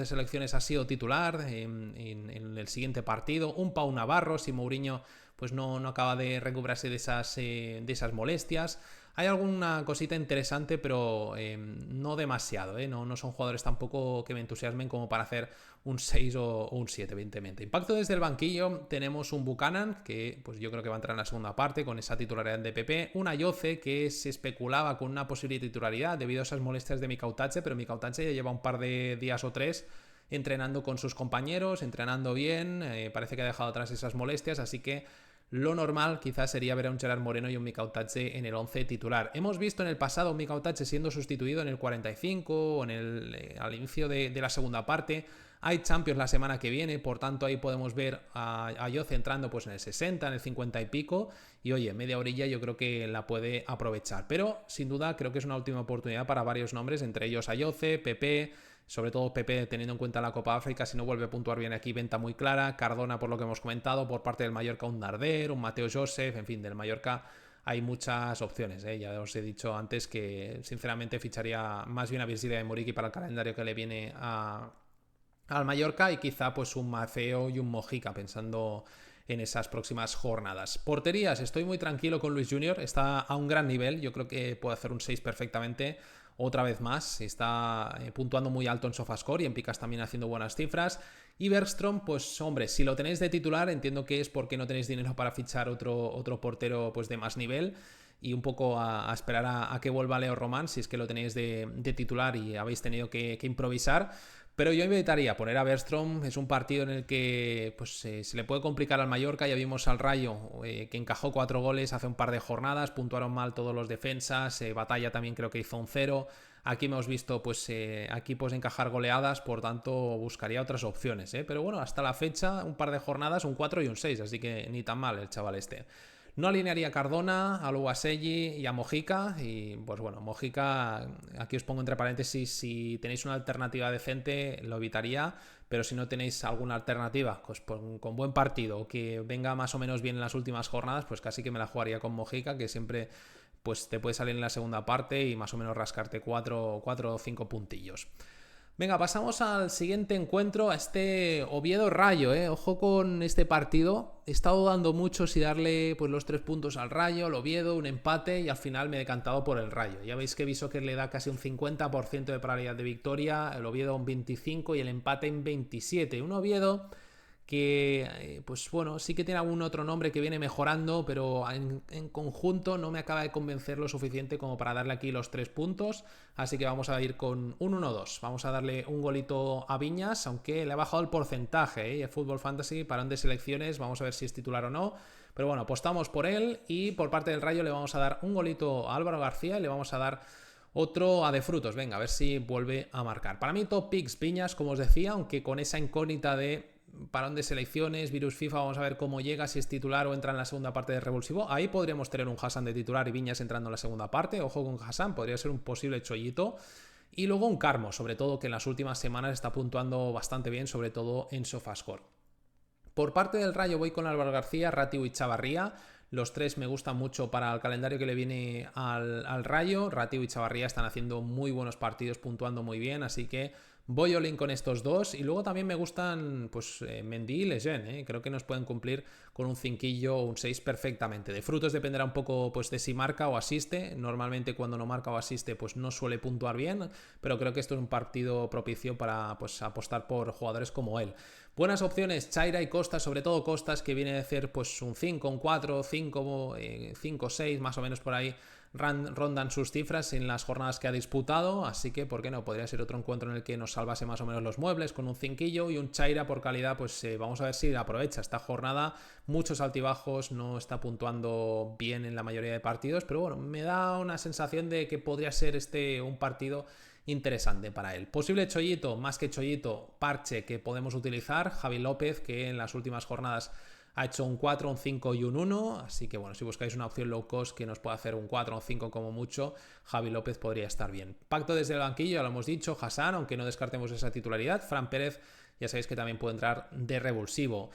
Speaker 1: selecciones ha sido titular en el siguiente partido, un Pau Navarro, si Mourinho pues no acaba de recuperarse de esas molestias. Hay alguna cosita interesante, pero no demasiado, no son jugadores tampoco que me entusiasmen como para hacer un 6 o un 7, evidentemente. Impacto desde el banquillo, tenemos un Buchanan, que pues yo creo que va a entrar en la segunda parte con esa titularidad de PP, un Ayoce que se especulaba con una posible titularidad debido a esas molestias de Mikau Tache, pero Mikau Tache ya lleva un par de días o 3 entrenando con sus compañeros, entrenando bien, parece que ha dejado atrás esas molestias, así que lo normal quizás sería ver a un Gerard Moreno y un Mikau Tache en el 11 titular. Hemos visto en el pasado un Mikau Tache siendo sustituido en el 45 o al inicio de la segunda parte. Hay Champions la semana que viene, por tanto ahí podemos ver a Ayoce entrando pues en el 60, en el 50 y pico, y oye, media orilla yo creo que la puede aprovechar, pero sin duda creo que es una última oportunidad para varios nombres, entre ellos Ayoce, Pepe, sobre todo Pepe teniendo en cuenta la Copa África, si no vuelve a puntuar bien aquí, venta muy clara, Cardona por lo que hemos comentado, por parte del Mallorca un Darder, un Mateo Joseph, en fin, del Mallorca hay muchas opciones, ya os he dicho antes que sinceramente ficharía más bien a Virgili y Muriqui para el calendario que le viene al Mallorca y quizá pues un Maffeo y un Mojica pensando en esas próximas jornadas. Porterías, estoy muy tranquilo con Luis Junior, está a un gran nivel, yo creo que puede hacer un 6 perfectamente, otra vez más, está puntuando muy alto en Sofascore y en Picas también haciendo buenas cifras. Y Bergström, pues hombre, si lo tenéis de titular, entiendo que es porque no tenéis dinero para fichar otro portero pues de más nivel, y un poco a esperar a que vuelva Leo Román, si es que lo tenéis de titular y habéis tenido que improvisar. Pero yo invitaría a poner a Bergström, es un partido en el que pues, se le puede complicar al Mallorca, ya vimos al Rayo que encajó 4 goles hace un par de jornadas, puntuaron mal todos los defensas, Batalla también creo que hizo un 0, aquí hemos visto pues equipos encajar goleadas, por tanto buscaría otras opciones, pero bueno, hasta la fecha un par de jornadas, un 4 y un 6, así que ni tan mal el chaval este. No alinearía a Cardona, a Luaselli y a Mojica. Y pues bueno, Mojica, aquí os pongo entre paréntesis, si tenéis una alternativa decente lo evitaría, pero si no tenéis alguna alternativa pues con buen partido o que venga más o menos bien en las últimas jornadas, pues casi que me la jugaría con Mojica, que siempre pues te puede salir en la segunda parte y más o menos rascarte 4 o 5 puntillos. Venga, pasamos al siguiente encuentro, a este Oviedo-Rayo, Ojo con este partido. He estado dudando mucho si darle pues, los 3 puntos al Rayo, al Oviedo, un empate, y al final me he decantado por el Rayo. Ya veis que Visoker le da casi un 50% de probabilidad de victoria, el Oviedo un 25% y el empate en 27%. Un Oviedo que, pues bueno, sí que tiene algún otro nombre que viene mejorando, pero en conjunto no me acaba de convencer lo suficiente como para darle aquí los 3 puntos, así que vamos a ir con un 1-2, vamos a darle un golito a Viñas, aunque le ha bajado el porcentaje, el Fútbol Fantasy, parón de selecciones, vamos a ver si es titular o no, pero bueno, apostamos por él, y por parte del Rayo le vamos a dar un golito a Álvaro García y le vamos a dar otro a De Frutos, venga, a ver si vuelve a marcar. Para mí top picks Viñas, como os decía, aunque con esa incógnita de parón de selecciones, virus FIFA, vamos a ver cómo llega, si es titular o entra en la segunda parte de revulsivo. Ahí podríamos tener un Hassan de titular y Viñas entrando en la segunda parte, ojo con Hassan, podría ser un posible chollito. Y luego un Carmo, sobre todo, que en las últimas semanas está puntuando bastante bien, sobre todo en Sofascore. Por parte del Rayo voy con Álvaro García, Ratiu y Chavarría. Los 3 me gustan mucho para el calendario que le viene al Rayo. Ratiu y Chavarría están haciendo muy buenos partidos, puntuando muy bien, así que voy all in con estos 2. Y luego también me gustan pues Mendy y Lejeune, creo que nos pueden cumplir con un 5 o un 6 perfectamente. De Frutos dependerá un poco pues de si marca o asiste. Normalmente cuando no marca o asiste pues no suele puntuar bien, pero creo que esto es un partido propicio para pues apostar por jugadores como él. Buenas opciones, Chaira y Costas, sobre todo Costas, que viene a hacer pues un 5, un 4, 5, 6, más o menos por ahí rondan sus cifras en las jornadas que ha disputado, así que por qué no, podría ser otro encuentro en el que nos salvase más o menos los muebles con un 5 y un Chaira por calidad, pues vamos a ver si aprovecha esta jornada, muchos altibajos, no está puntuando bien en la mayoría de partidos, pero bueno, me da una sensación de que podría ser un partido interesante para él. Posible chollito, más que chollito, parche que podemos utilizar, Javi López, que en las últimas jornadas ha hecho un 4, un 5 y un 1, así que bueno, si buscáis una opción low cost que nos pueda hacer un 4 o un 5 como mucho, Javi López podría estar bien. Pacto desde el banquillo, ya lo hemos dicho, Hassan, aunque no descartemos esa titularidad, Fran Pérez, ya sabéis que también puede entrar de revulsivo.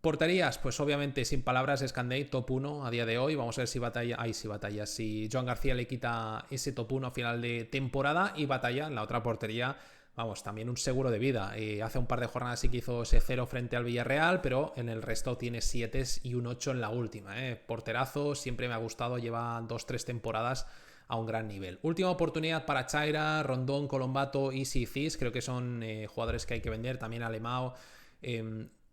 Speaker 1: Porterías, pues obviamente sin palabras, Escandey, top 1 a día de hoy. Vamos a ver si Joan García le quita ese top 1 a final de temporada y Batalla en la otra portería. Vamos, también un seguro de vida. Hace un par de jornadas sí que hizo ese 0 frente al Villarreal, pero en el resto tiene 7 y un 8 en la última. Porterazo, siempre me ha gustado, lleva 2-3 temporadas a un gran nivel. Última oportunidad para Chaira, Rondón, Colombato y Cis. Creo que son jugadores que hay que vender. También Alemão.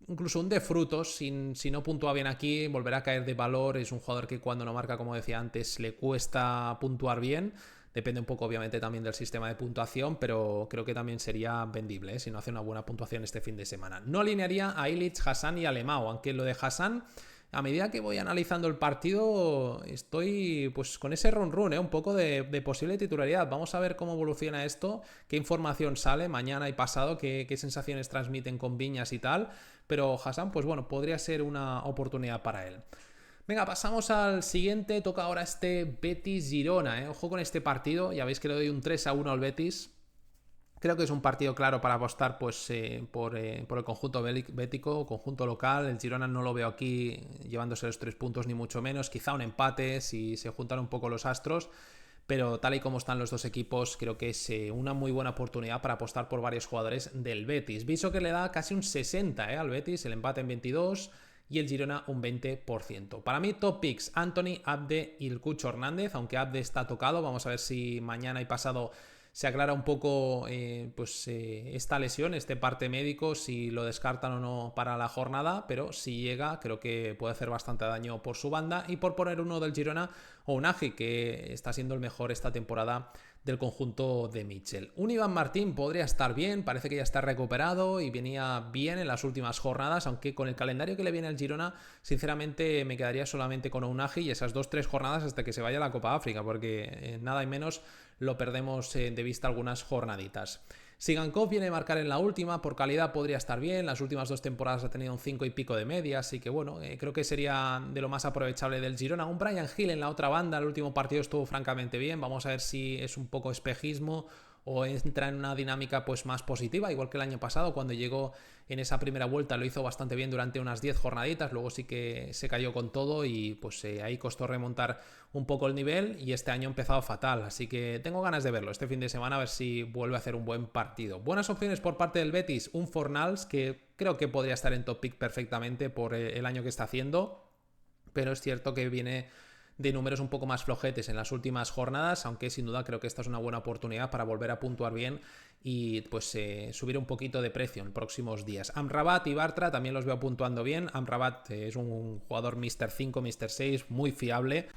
Speaker 1: Incluso un de Frutos, si no puntúa bien aquí, volverá a caer de valor. Es un jugador que cuando no marca, como decía antes, le cuesta puntuar bien. Depende un poco, obviamente, también del sistema de puntuación, pero creo que también sería vendible si no hace una buena puntuación este fin de semana. No alinearía a Illich, Hassan y Alemão, aunque lo de Hassan, a medida que voy analizando el partido, estoy pues con ese run, un poco de posible titularidad. Vamos a ver cómo evoluciona esto, qué información sale mañana y pasado, qué sensaciones transmiten con Viñas y tal. Pero Hassan, pues bueno, podría ser una oportunidad para él. Venga, pasamos al siguiente. Toca ahora Betis-Girona. Ojo con este partido. Ya veis que le doy un 3-1 al Betis. Creo que es un partido claro para apostar pues, por el conjunto bético, conjunto local. El Girona no lo veo aquí llevándose los 3 puntos ni mucho menos. Quizá un empate si se juntan un poco los astros. Pero tal y como están los dos equipos, creo que es una muy buena oportunidad para apostar por varios jugadores del Betis. Viso que le da casi un 60 al Betis, el empate en 22 y el Girona un 20%. Para mí, top picks, Anthony, Abde y el Cucho Hernández, aunque Abde está tocado. Vamos a ver si mañana y pasado se aclara un poco esta lesión, este parte médico, si lo descartan o no para la jornada, pero si llega, creo que puede hacer bastante daño por su banda. Y por poner uno del Girona, Ounahi, que está siendo el mejor esta temporada del conjunto de Mitchell. Un Iván Martín podría estar bien, parece que ya está recuperado y venía bien en las últimas jornadas, aunque con el calendario que le viene al Girona, sinceramente me quedaría solamente con Ounahi y esas 2-3 jornadas hasta que se vaya a la Copa África, porque nada y menos lo perdemos de vista algunas jornaditas. Sigankov viene a marcar en la última, por calidad podría estar bien, las últimas 2 temporadas ha tenido un 5 y pico de media, así que bueno, creo que sería de lo más aprovechable del Girona. Un Bryan Gil en la otra banda, el último partido estuvo francamente bien, vamos a ver si es un poco espejismo o entra en una dinámica pues más positiva, igual que el año pasado cuando llegó en esa primera vuelta lo hizo bastante bien durante unas 10 jornaditas, luego sí que se cayó con todo y pues ahí costó remontar un poco el nivel y este año ha empezado fatal, así que tengo ganas de verlo este fin de semana a ver si vuelve a hacer un buen partido. Buenas opciones por parte del Betis, un Fornals que creo que podría estar en top pick perfectamente por el año que está haciendo, pero es cierto que viene de números un poco más flojetes en las últimas jornadas, aunque sin duda creo que esta es una buena oportunidad para volver a puntuar bien y pues subir un poquito de precio en próximos días. Amrabat y Bartra también los veo puntuando bien. Amrabat es un jugador Mr. 5, Mr. 6, muy fiable.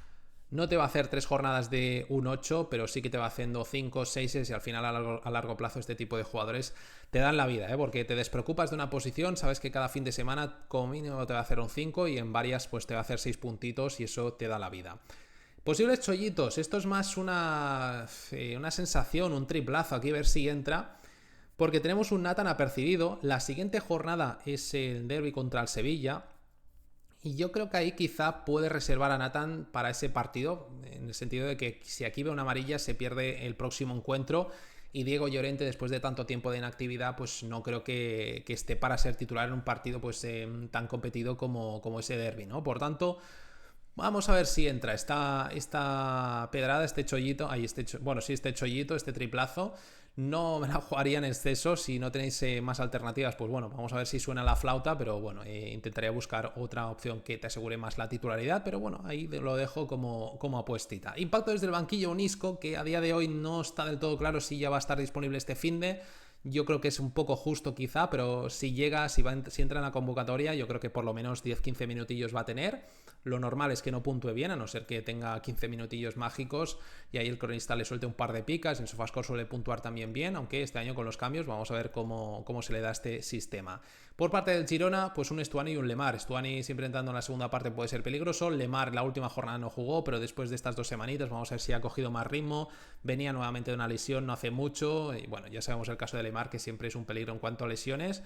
Speaker 1: No te va a hacer 3 jornadas de un 8, pero sí que te va haciendo 5, 6 y al final a largo plazo este tipo de jugadores te dan la vida, porque te despreocupas de una posición, sabes que cada fin de semana como mínimo te va a hacer un 5 y en varias pues te va a hacer 6 puntitos y eso te da la vida. Posibles chollitos, esto es más una sensación, un triplazo, aquí a ver si entra, porque tenemos un Nathan apercibido, la siguiente jornada es el derbi contra el Sevilla. Y yo creo que ahí quizá puede reservar a Nathan para ese partido, en el sentido de que si aquí ve una amarilla se pierde el próximo encuentro y Diego Llorente después de tanto tiempo de inactividad pues no creo que esté para ser titular en un partido pues tan competido como ese derbi, ¿no? Por tanto, Vamos a ver si entra esta pedrada, este chollito, este chollito, este triplazo. No me la jugaría en exceso. Si no tenéis más alternativas, pues bueno, vamos a ver si suena la flauta, pero bueno, intentaría buscar otra opción que te asegure más la titularidad, pero bueno, ahí lo dejo como apuestita. Impacto desde el banquillo, un Isco que a día de hoy no está del todo claro si ya va a estar disponible este finde. Yo creo que es un poco justo quizá, pero si llega, si entra en la convocatoria, yo creo que por lo menos 10-15 minutillos va a tener. Lo normal es que no puntúe bien, a no ser que tenga 15 minutillos mágicos y ahí el cronista le suelte un par de picas. En Sofascore suele puntuar también bien, aunque este año con los cambios vamos a ver cómo se le da este sistema. Por parte del Girona, pues un Stuani y un Lemar. Stuani siempre entrando en la segunda parte puede ser peligroso. Lemar la última jornada no jugó, pero después de estas 2 semanitas vamos a ver si ha cogido más ritmo. Venía nuevamente de una lesión no hace mucho y bueno, ya sabemos el caso de Lemar, que siempre es un peligro en cuanto a lesiones.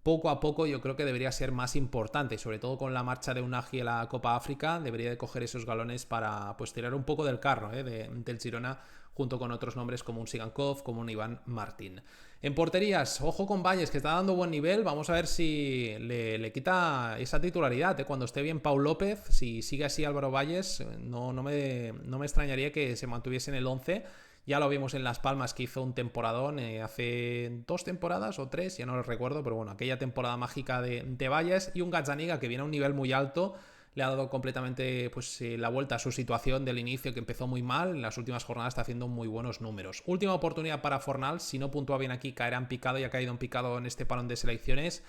Speaker 1: Poco a poco yo creo que debería ser más importante, sobre todo con la marcha de Unagi a la Copa África, debería de coger esos galones para pues tirar un poco del carro del Girona, junto con otros nombres como un Sigankov, como un Iván Martín. En porterías, ojo con Valles, que está dando buen nivel, vamos a ver si le quita esa titularidad, cuando esté bien Pau López. Si sigue así Álvaro Valles, no me extrañaría que se mantuviese en el 11. Ya lo vimos en Las Palmas, que hizo un temporadón hace 2 temporadas o 3, ya no lo recuerdo, pero bueno, aquella temporada mágica de Valles, y un Gazzaniga que viene a un nivel muy alto. Le ha dado completamente pues, la vuelta a su situación del inicio, que empezó muy mal. En las últimas jornadas está haciendo muy buenos números. Última oportunidad para Fornal. Si no puntúa bien aquí, caerá en picado, y ha caído en picado en este parón de selecciones.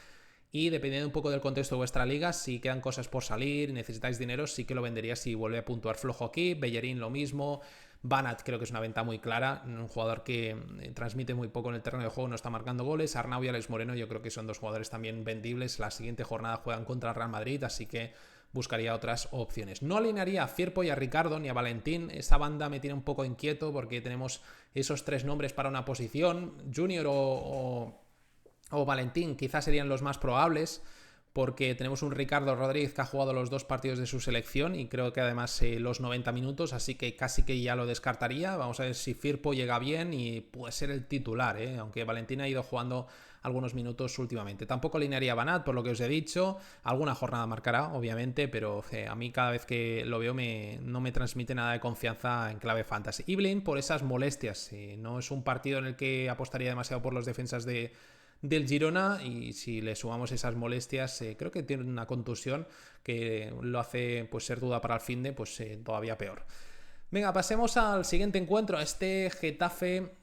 Speaker 1: Y dependiendo un poco del contexto de vuestra liga, si quedan cosas por salir, necesitáis dinero, sí que lo vendería si vuelve a puntuar flojo aquí. Bellerín lo mismo. Banat creo que es una venta muy clara, un jugador que transmite muy poco en el terreno de juego, no está marcando goles. Arnau y Alex Moreno yo creo que son 2 jugadores también vendibles. La siguiente jornada juegan contra el Real Madrid, así que buscaría otras opciones. No alinearía a Firpo y a Ricardo ni a Valentín. Esa banda me tiene un poco inquieto porque tenemos esos 3 nombres para una posición. Junior o Valentín quizás serían los más probables, porque tenemos un Ricardo Rodríguez que ha jugado los 2 partidos de su selección y creo que además los 90 minutos, así que casi que ya lo descartaría. Vamos a ver si Firpo llega bien y puede ser el titular, aunque Valentín ha ido jugando algunos minutos últimamente. Tampoco alinearía a Banat, por lo que os he dicho. Alguna jornada marcará, obviamente, pero a mí cada vez que lo veo no me transmite nada de confianza en clave fantasy. Y Blin por esas molestias. No es un partido en el que apostaría demasiado por los defensas del Girona, y si le sumamos esas molestias, creo que tiene una contusión que lo hace pues ser duda para el finde, pues todavía peor. Venga, pasemos al siguiente encuentro, a este Getafe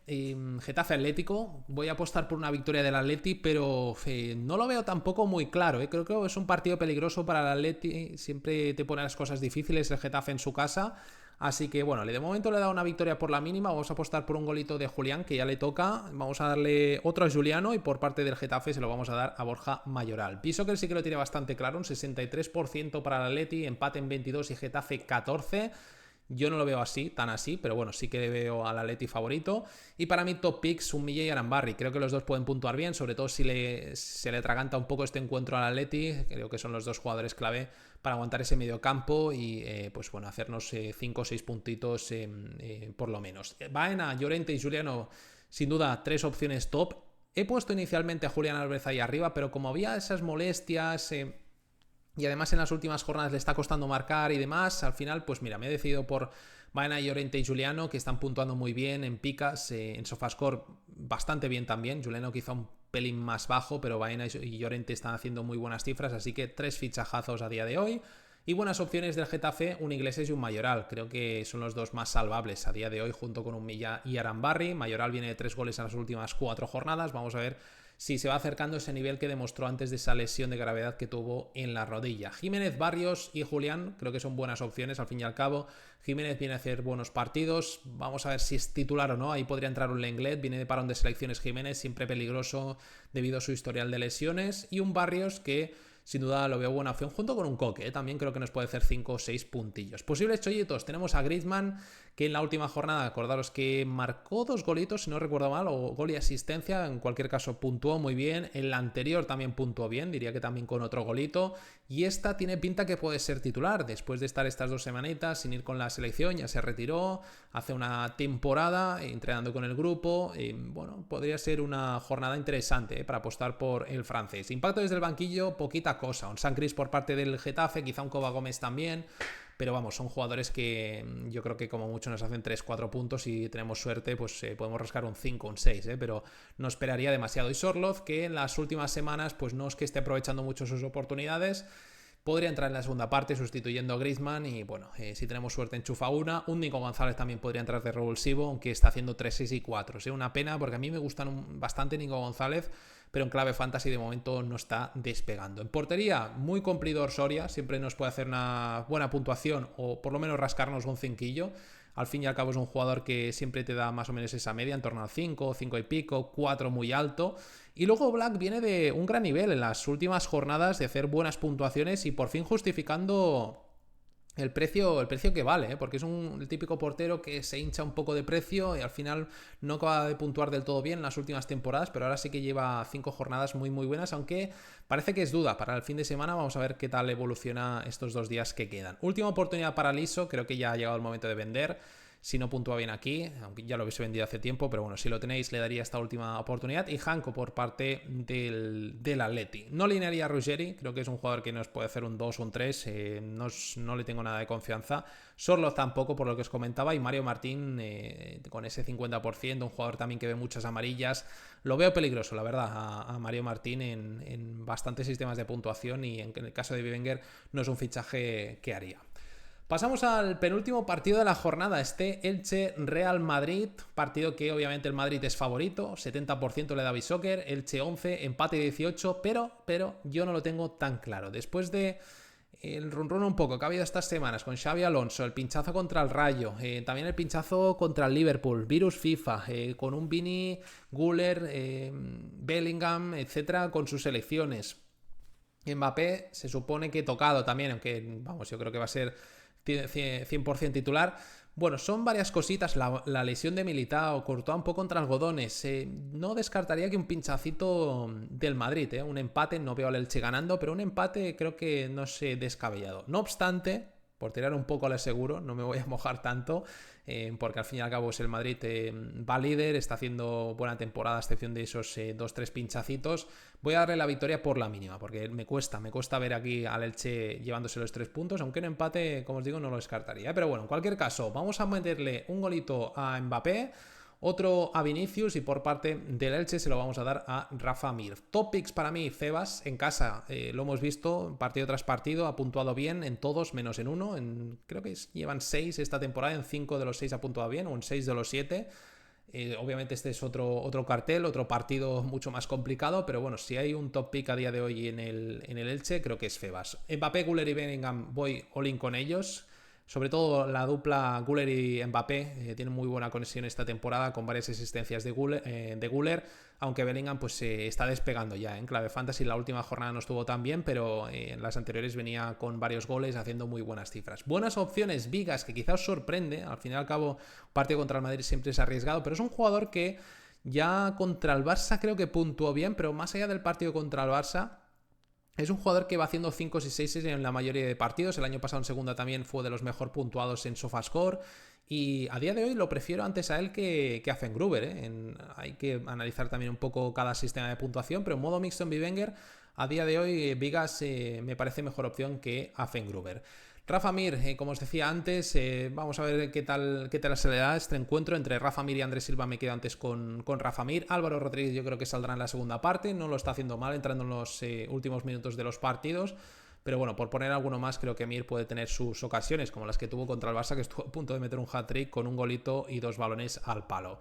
Speaker 1: Atlético. Voy a apostar por una victoria del Atleti, pero no lo veo tampoco muy claro. Creo que es un partido peligroso para el Atleti. Siempre te pone las cosas difíciles el Getafe en su casa. Así que bueno, de momento le he dado una victoria por la mínima. Vamos a apostar por un golito de Julián, que ya le toca. Vamos a darle otro a Juliano, y por parte del Getafe se lo vamos a dar a Borja Mayoral. Pienso que él sí que lo tiene bastante claro, un 63% para el Atleti, empate en 22 y Getafe 14. Yo no lo veo tan así, pero bueno, sí que veo al Atleti favorito. Y para mí top picks, un Milla y Arambarri. Creo que los dos pueden puntuar bien, sobre todo si se le atraganta un poco este encuentro al Atleti. Creo que son los 2 jugadores clave para aguantar ese medio campo y pues bueno, hacernos 5 o 6 puntitos por lo menos. Baena, Llorente y Juliano, sin duda 3 opciones top. He puesto inicialmente a Julián Álvarez ahí arriba, pero como había esas molestias y además en las últimas jornadas le está costando marcar y demás, al final pues mira, me he decidido por Baena, Llorente y Juliano, que están puntuando muy bien en picas, en Sofascore bastante bien también. Juliano quizá un pelín más bajo, pero Baena y Llorente están haciendo muy buenas cifras, así que 3 fichajazos a día de hoy. Y buenas opciones del Getafe, un Iglesias y un Mayoral. Creo que son los 2 más salvables a día de hoy, junto con un Milla y Arambarri. Mayoral viene de 3 goles en las últimas 4 jornadas. Vamos a ver si se va acercando ese nivel que demostró antes de esa lesión de gravedad que tuvo en la rodilla. Jiménez, Barrios y Julián creo que son buenas opciones al fin y al cabo. Jiménez viene a hacer buenos partidos, vamos a ver si es titular o no. Ahí podría entrar un Lenglet, viene de parón de selecciones Jiménez, siempre peligroso debido a su historial de lesiones. Y un Barrios que sin duda lo veo buena opción, junto con un Coque, también creo que nos puede hacer 5 o 6 puntillos. Posibles chollitos, tenemos a Griezmann, que en la última jornada, acordaros que marcó 2 golitos, si no recuerdo mal, o gol y asistencia, en cualquier caso puntuó muy bien. En la anterior también puntuó bien, diría que también con otro golito, y esta tiene pinta que puede ser titular, después de estar estas 2 semanitas sin ir con la selección, ya se retiró, hace una temporada entrenando con el grupo, bueno, podría ser una jornada interesante para apostar por el francés. Impacto desde el banquillo, poquita cosa, un San Cris por parte del Getafe, quizá un Coba Gómez también. pero vamos, son jugadores que yo creo que como mucho nos hacen 3-4 puntos y tenemos suerte, pues podemos rascar un 5, un 6, pero no esperaría demasiado. Y Sorloth, que en las últimas semanas pues no es que esté aprovechando mucho sus oportunidades, podría entrar en la segunda parte sustituyendo a Griezmann y bueno, si tenemos suerte enchufa una. Un Nico González también podría entrar de revulsivo, aunque está haciendo 3, 6 y 4. Es una pena porque a mí me gustan bastante Nico González, pero en clave fantasy de momento no está despegando. En portería, muy cumplidor Soria, siempre nos puede hacer una buena puntuación o por lo menos rascarnos un cinquillo. Al fin y al cabo es un jugador que siempre te da más o menos esa media, en torno al 5, 5 y pico, 4 muy alto. Y luego Black viene de un gran nivel en las últimas jornadas, de hacer buenas puntuaciones y por fin justificando el precio que vale, porque es el típico portero que se hincha un poco de precio y al final no acaba de puntuar del todo bien en las últimas temporadas, pero ahora sí que lleva 5 jornadas muy muy buenas, aunque parece que es duda para el fin de semana. Vamos a ver qué tal evoluciona estos 2 días que quedan. Última oportunidad para Liso, creo que ya ha llegado el momento de vender. Si no puntúa bien aquí, aunque ya lo hubiese vendido hace tiempo, pero bueno, si lo tenéis le daría esta última oportunidad. Y Hanko por parte del Atleti. No alinearía a Ruggeri, creo que es un jugador que nos puede hacer un 2 o un 3, no le tengo nada de confianza. Sorloth tampoco, por lo que os comentaba, y Mario Martín con ese 50%, un jugador también que ve muchas amarillas. Lo veo peligroso, la verdad, a Mario Martín en bastantes sistemas de puntuación y en el caso de Wenger no es un fichaje que haría. Pasamos al penúltimo partido de la jornada, Elche-Real Madrid, partido que obviamente el Madrid es favorito, 70% le da Bishoker, Elche 11, empate 18, pero yo no lo tengo tan claro. Después de el run un poco que ha habido estas semanas con Xabi Alonso, el pinchazo contra el Rayo, también el pinchazo contra el Liverpool, virus FIFA, con un Vini, Güler, Bellingham, etcétera, con sus selecciones. Mbappé se supone que tocado también, aunque vamos, yo creo que va a ser 100% titular. Bueno, son varias cositas. La lesión de Militao, Courtois un poco contra algodones. No descartaría que un pinchacito del Madrid, un empate, no veo al Elche ganando, pero un empate creo que no sé, descabellado. No obstante, por tirar un poco al seguro, no me voy a mojar tanto, porque al fin y al cabo es el Madrid, va líder, está haciendo buena temporada a excepción de esos 2-3 pinchacitos. Voy a darle la victoria por la mínima, porque me cuesta ver aquí al Elche llevándose los 3 puntos, aunque un empate, como os digo, no lo descartaría. Pero bueno, en cualquier caso, vamos a meterle un golito a Mbappé, otro a Vinicius y por parte del Elche se lo vamos a dar a Rafa Mir. Top picks para mí, Febas, en casa, lo hemos visto partido tras partido, ha puntuado bien en todos menos en uno, creo que llevan 6 esta temporada, en 5 de los 6 ha puntuado bien o en 6 de los 7. Obviamente este es otro cartel, otro partido mucho más complicado, pero bueno, si hay un top pick a día de hoy en el Elche, creo que es Febas. Mbappé, Güler y Bellingham, voy all in con ellos. Sobre todo la dupla Güler y Mbappé tienen muy buena conexión esta temporada con varias asistencias de Güler, aunque Bellingham pues está despegando ya en clave fantasy. La última jornada no estuvo tan bien, pero en las anteriores venía con varios goles haciendo muy buenas cifras. Buenas opciones, Vigas, que quizás os sorprende, al fin y al cabo un partido contra el Madrid siempre es arriesgado, pero es un jugador que ya contra el Barça creo que puntuó bien, pero más allá del partido contra el Barça, es un jugador que va haciendo 5 y 6 en la mayoría de partidos. El año pasado en segunda también fue de los mejor puntuados en SofaScore. Y a día de hoy lo prefiero antes a él que a Fengruber. Hay que analizar también un poco cada sistema de puntuación. Pero en modo mixto en Wenger, a día de hoy Vigas me parece mejor opción que a Fengruber. Rafa Mir, como os decía antes, vamos a ver qué tal se le da este encuentro entre Rafa Mir y Andrés Silva. Me quedo antes con Rafa Mir. Álvaro Rodríguez yo creo que saldrá en la segunda parte, no lo está haciendo mal entrando en los últimos minutos de los partidos, pero bueno, por poner alguno más, creo que Mir puede tener sus ocasiones, como las que tuvo contra el Barça, que estuvo a punto de meter un hat-trick con un golito y 2 balones al palo.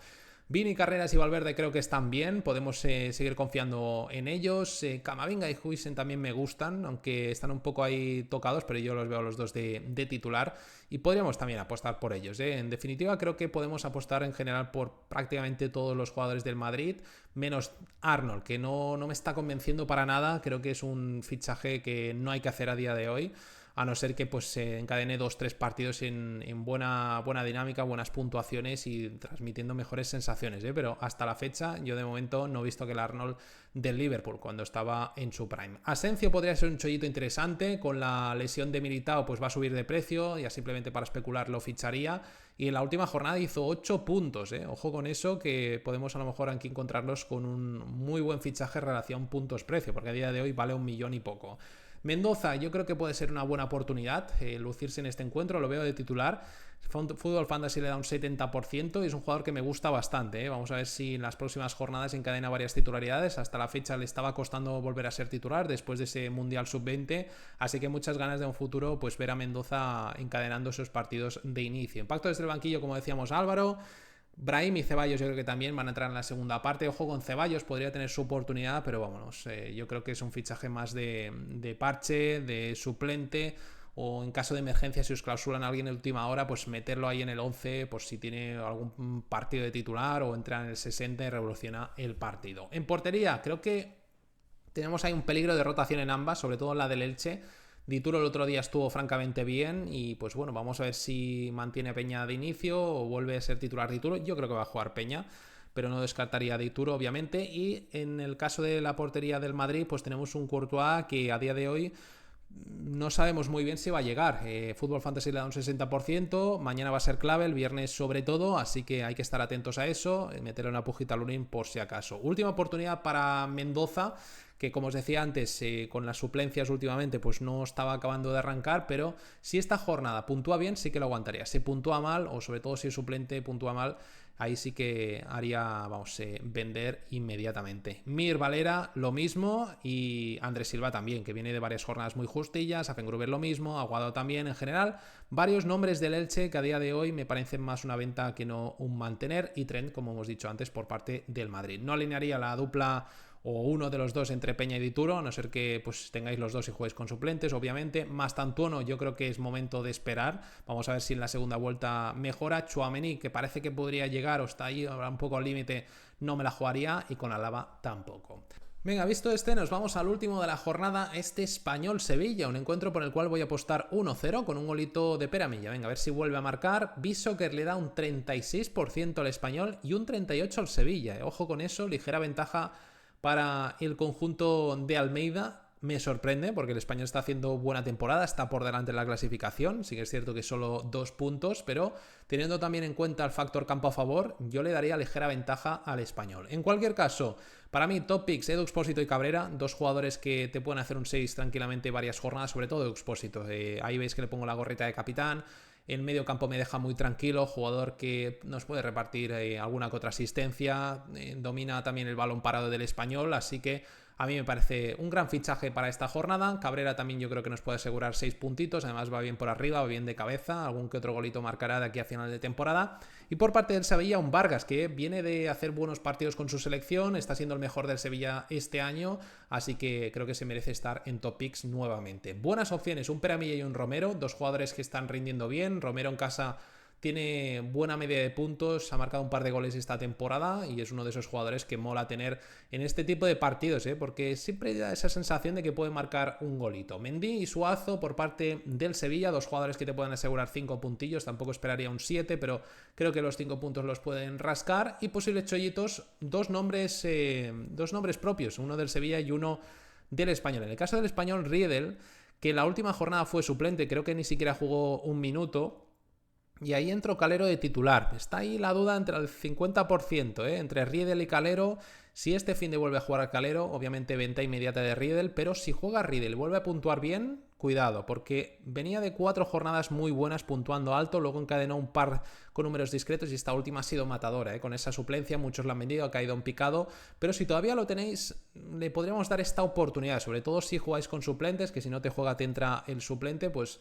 Speaker 1: Vini, Carreras y Valverde creo que están bien, podemos seguir confiando en ellos. Camavinga y Huijsen también me gustan, aunque están un poco ahí tocados, pero yo los veo los dos de titular y podríamos también apostar por ellos. En definitiva, creo que podemos apostar en general por prácticamente todos los jugadores del Madrid, menos Arnold, que no me está convenciendo para nada. Creo que es un fichaje que no hay que hacer a día de hoy, a no ser que pues se encadene 2-3 partidos en buena dinámica, buenas puntuaciones y transmitiendo mejores sensaciones, pero hasta la fecha yo de momento no he visto que el Arnold del Liverpool cuando estaba en su prime. Asensio podría ser un chollito interesante, con la lesión de Militao pues va a subir de precio, ya simplemente para especular lo ficharía, y en la última jornada hizo 8 puntos, ojo con eso, que podemos a lo mejor aquí encontrarlos con un muy buen fichaje en relación puntos-precio, porque a día de hoy vale 1 millón y poco. Mendoza, yo creo que puede ser una buena oportunidad lucirse en este encuentro, lo veo de titular. Fútbol Fantasy le da un 70% y es un jugador que me gusta bastante. Vamos a ver si en las próximas jornadas encadena varias titularidades. Hasta la fecha le estaba costando volver a ser titular después de ese Mundial Sub-20, así que muchas ganas de un futuro pues ver a Mendoza encadenando esos partidos de inicio. Impacto desde el banquillo, como decíamos, Álvaro. Brahim y Ceballos yo creo que también van a entrar en la segunda parte. Ojo con Ceballos, podría tener su oportunidad, pero vámonos, yo creo que es un fichaje más de parche, de suplente, o en caso de emergencia, si os clausulan a alguien en última hora, pues meterlo ahí en el 11, pues si tiene algún partido de titular o entra en el 60 y revoluciona el partido. En portería, creo que tenemos ahí un peligro de rotación en ambas, sobre todo en la del Elche. Dituro el otro día estuvo francamente bien y pues bueno, vamos a ver si mantiene Peña de inicio o vuelve a ser titular Dituro. Yo creo que va a jugar Peña, pero no descartaría a Dituro, obviamente. Y en el caso de la portería del Madrid, pues tenemos un Courtois que a día de hoy no sabemos muy bien si va a llegar. Fútbol Fantasy le da un 60%, mañana va a ser clave, el viernes sobre todo, así que hay que estar atentos a eso, meterle una pujita al Lunin por si acaso. Última oportunidad para Mendoza, que como os decía antes, con las suplencias últimamente pues no estaba acabando de arrancar, pero si esta jornada puntúa bien sí que lo aguantaría. Si puntúa mal, o sobre todo si el suplente puntúa mal, ahí sí que haría, vamos, vender inmediatamente. Mir Valera, lo mismo, y Andrés Silva también, que viene de varias jornadas muy justillas, Afengruber lo mismo, Aguado también, en general, varios nombres del Elche que a día de hoy me parecen más una venta que no un mantener, y Trent, como hemos dicho antes, por parte del Madrid. No alinearía la dupla o uno de los dos entre Peña y Dituro, a no ser que pues tengáis los dos y juguéis con suplentes, obviamente. Mastantuono, yo creo que es momento de esperar. Vamos a ver si en la segunda vuelta mejora. Tchouaméni, que parece que podría llegar o está ahí un poco al límite, no me la jugaría, y con Alaba tampoco. Venga, visto nos vamos al último de la jornada, este Español-Sevilla, un encuentro por el cual voy a apostar 1-0 con un golito de Peramilla. Venga, a ver si vuelve a marcar. B-Soccer le da un 36% al Español y un 38% al Sevilla. Ojo con eso, ligera ventaja para el conjunto de Almeida. Me sorprende porque el Español está haciendo buena temporada, está por delante de la clasificación. Sí que es cierto que solo 2 puntos, pero teniendo también en cuenta el factor campo a favor, yo le daría ligera ventaja al Español. En cualquier caso, para mí, top picks, Edu Expósito y Cabrera, dos jugadores que te pueden hacer un 6 tranquilamente varias jornadas, sobre todo Edu Expósito. Ahí veis que le pongo la gorrita de capitán. En medio campo me deja muy tranquilo, jugador que nos puede repartir alguna que otra asistencia, domina también el balón parado del Español, así que a mí me parece un gran fichaje para esta jornada. Cabrera también yo creo que nos puede asegurar 6 puntitos, además va bien por arriba, va bien de cabeza, algún que otro golito marcará de aquí a final de temporada. Y por parte del Sevilla, un Vargas que viene de hacer buenos partidos con su selección, está siendo el mejor del Sevilla este año, así que creo que se merece estar en top picks nuevamente. Buenas opciones, un Peramilla y un Romero, dos jugadores que están rindiendo bien. Romero en casa tiene buena media de puntos, ha marcado un par de goles esta temporada y es uno de esos jugadores que mola tener en este tipo de partidos, porque siempre da esa sensación de que puede marcar un golito. Mendy y Suazo por parte del Sevilla, dos jugadores que te pueden asegurar 5 puntillos, tampoco esperaría un 7, pero creo que los 5 puntos los pueden rascar. Y posibles chollitos, dos nombres propios, uno del Sevilla y uno del Español. En el caso del Español, Riedel, que en la última jornada fue suplente, creo que ni siquiera jugó un minuto, y ahí entró Calero de titular. Está ahí la duda entre el 50%, entre Riedel y Calero. Si este fin de vuelve a jugar al Calero, obviamente venta inmediata de Riedel, pero si juega Riedel y vuelve a puntuar bien, cuidado, porque venía de 4 jornadas muy buenas puntuando alto, luego encadenó un par con números discretos y esta última ha sido matadora, con esa suplencia, muchos la han vendido, ha caído en picado, pero si todavía lo tenéis, le podríamos dar esta oportunidad, sobre todo si jugáis con suplentes, que si no te juega te entra el suplente, pues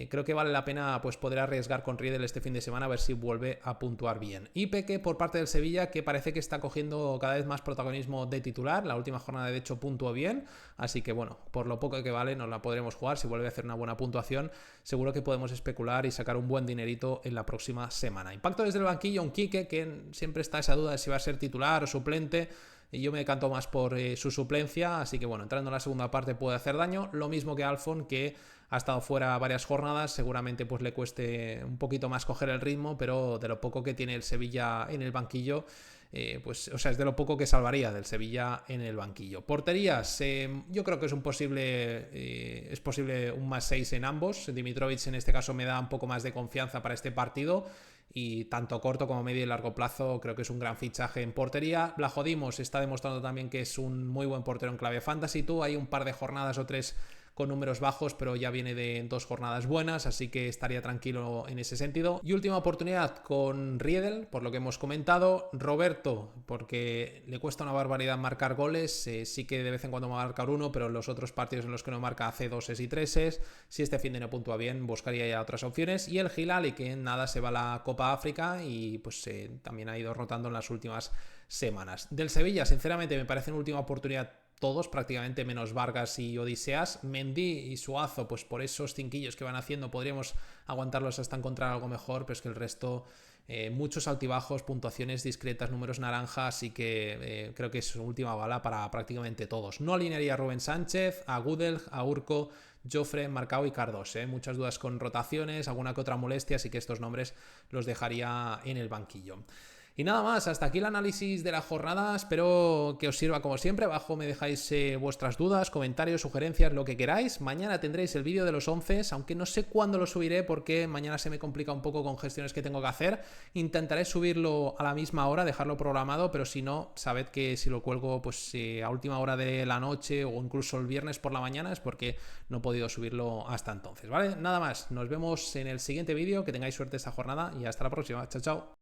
Speaker 1: creo que vale la pena pues poder arriesgar con Riedel este fin de semana a ver si vuelve a puntuar bien. Y Peque por parte del Sevilla, que parece que está cogiendo cada vez más protagonismo de titular, la última jornada de hecho puntuó bien, así que bueno, por lo poco que vale nos la podremos jugar. Si vuelve a hacer una buena puntuación, seguro que podemos especular y sacar un buen dinerito en la próxima semana. Impacto desde el banquillo, un Quique, que siempre está esa duda de si va a ser titular o suplente. Yo me decanto más por su suplencia, así que bueno, entrando en la segunda parte puede hacer daño. Lo mismo que Alfon, que ha estado fuera varias jornadas, seguramente pues le cueste un poquito más coger el ritmo, pero de lo poco que tiene el Sevilla en el banquillo, es de lo poco que salvaría del Sevilla en el banquillo. Porterías, yo creo que es posible un +6 en ambos. Dimitrovic en este caso me da un poco más de confianza para este partido, y tanto corto como medio y largo plazo creo que es un gran fichaje en portería. Vlachodimos está demostrando también que es un muy buen portero en clave fantasy. Tú hay un par de jornadas o 3 con números bajos, pero ya viene de 2 jornadas buenas, así que estaría tranquilo en ese sentido. Y última oportunidad con Riedel, por lo que hemos comentado. Roberto, porque le cuesta una barbaridad marcar goles, sí que de vez en cuando va a marcar uno, pero en los otros partidos en los que no marca hace 2 y 3. Si este fin de no puntúa bien, buscaría ya otras opciones. Y el Hilali, que nada, se va a la Copa África y pues también ha ido rotando en las últimas semanas. Del Sevilla, sinceramente, me parece una última oportunidad todos, prácticamente menos Vargas y Odiseas. Mendy y Suazo, pues por esos cinquillos que van haciendo podríamos aguantarlos hasta encontrar algo mejor, pero es que el resto, muchos altibajos, puntuaciones discretas, números naranjas, así que creo que es su última bala para prácticamente todos. No alinearía a Rubén Sánchez, a Gudel, a Urco, Jofre, Marcao y Cardos. Muchas dudas con rotaciones, alguna que otra molestia, así que estos nombres los dejaría en el banquillo. Y nada más, hasta aquí el análisis de la jornada, espero que os sirva como siempre. Abajo me dejáis vuestras dudas, comentarios, sugerencias, lo que queráis. Mañana tendréis el vídeo de los 11, aunque no sé cuándo lo subiré porque mañana se me complica un poco con gestiones que tengo que hacer. Intentaré subirlo a la misma hora, dejarlo programado, pero si no, sabed que si lo cuelgo pues a última hora de la noche o incluso el viernes por la mañana es porque no he podido subirlo hasta entonces, ¿vale? Nada más, nos vemos en el siguiente vídeo, que tengáis suerte esta jornada y hasta la próxima. Chao, chao.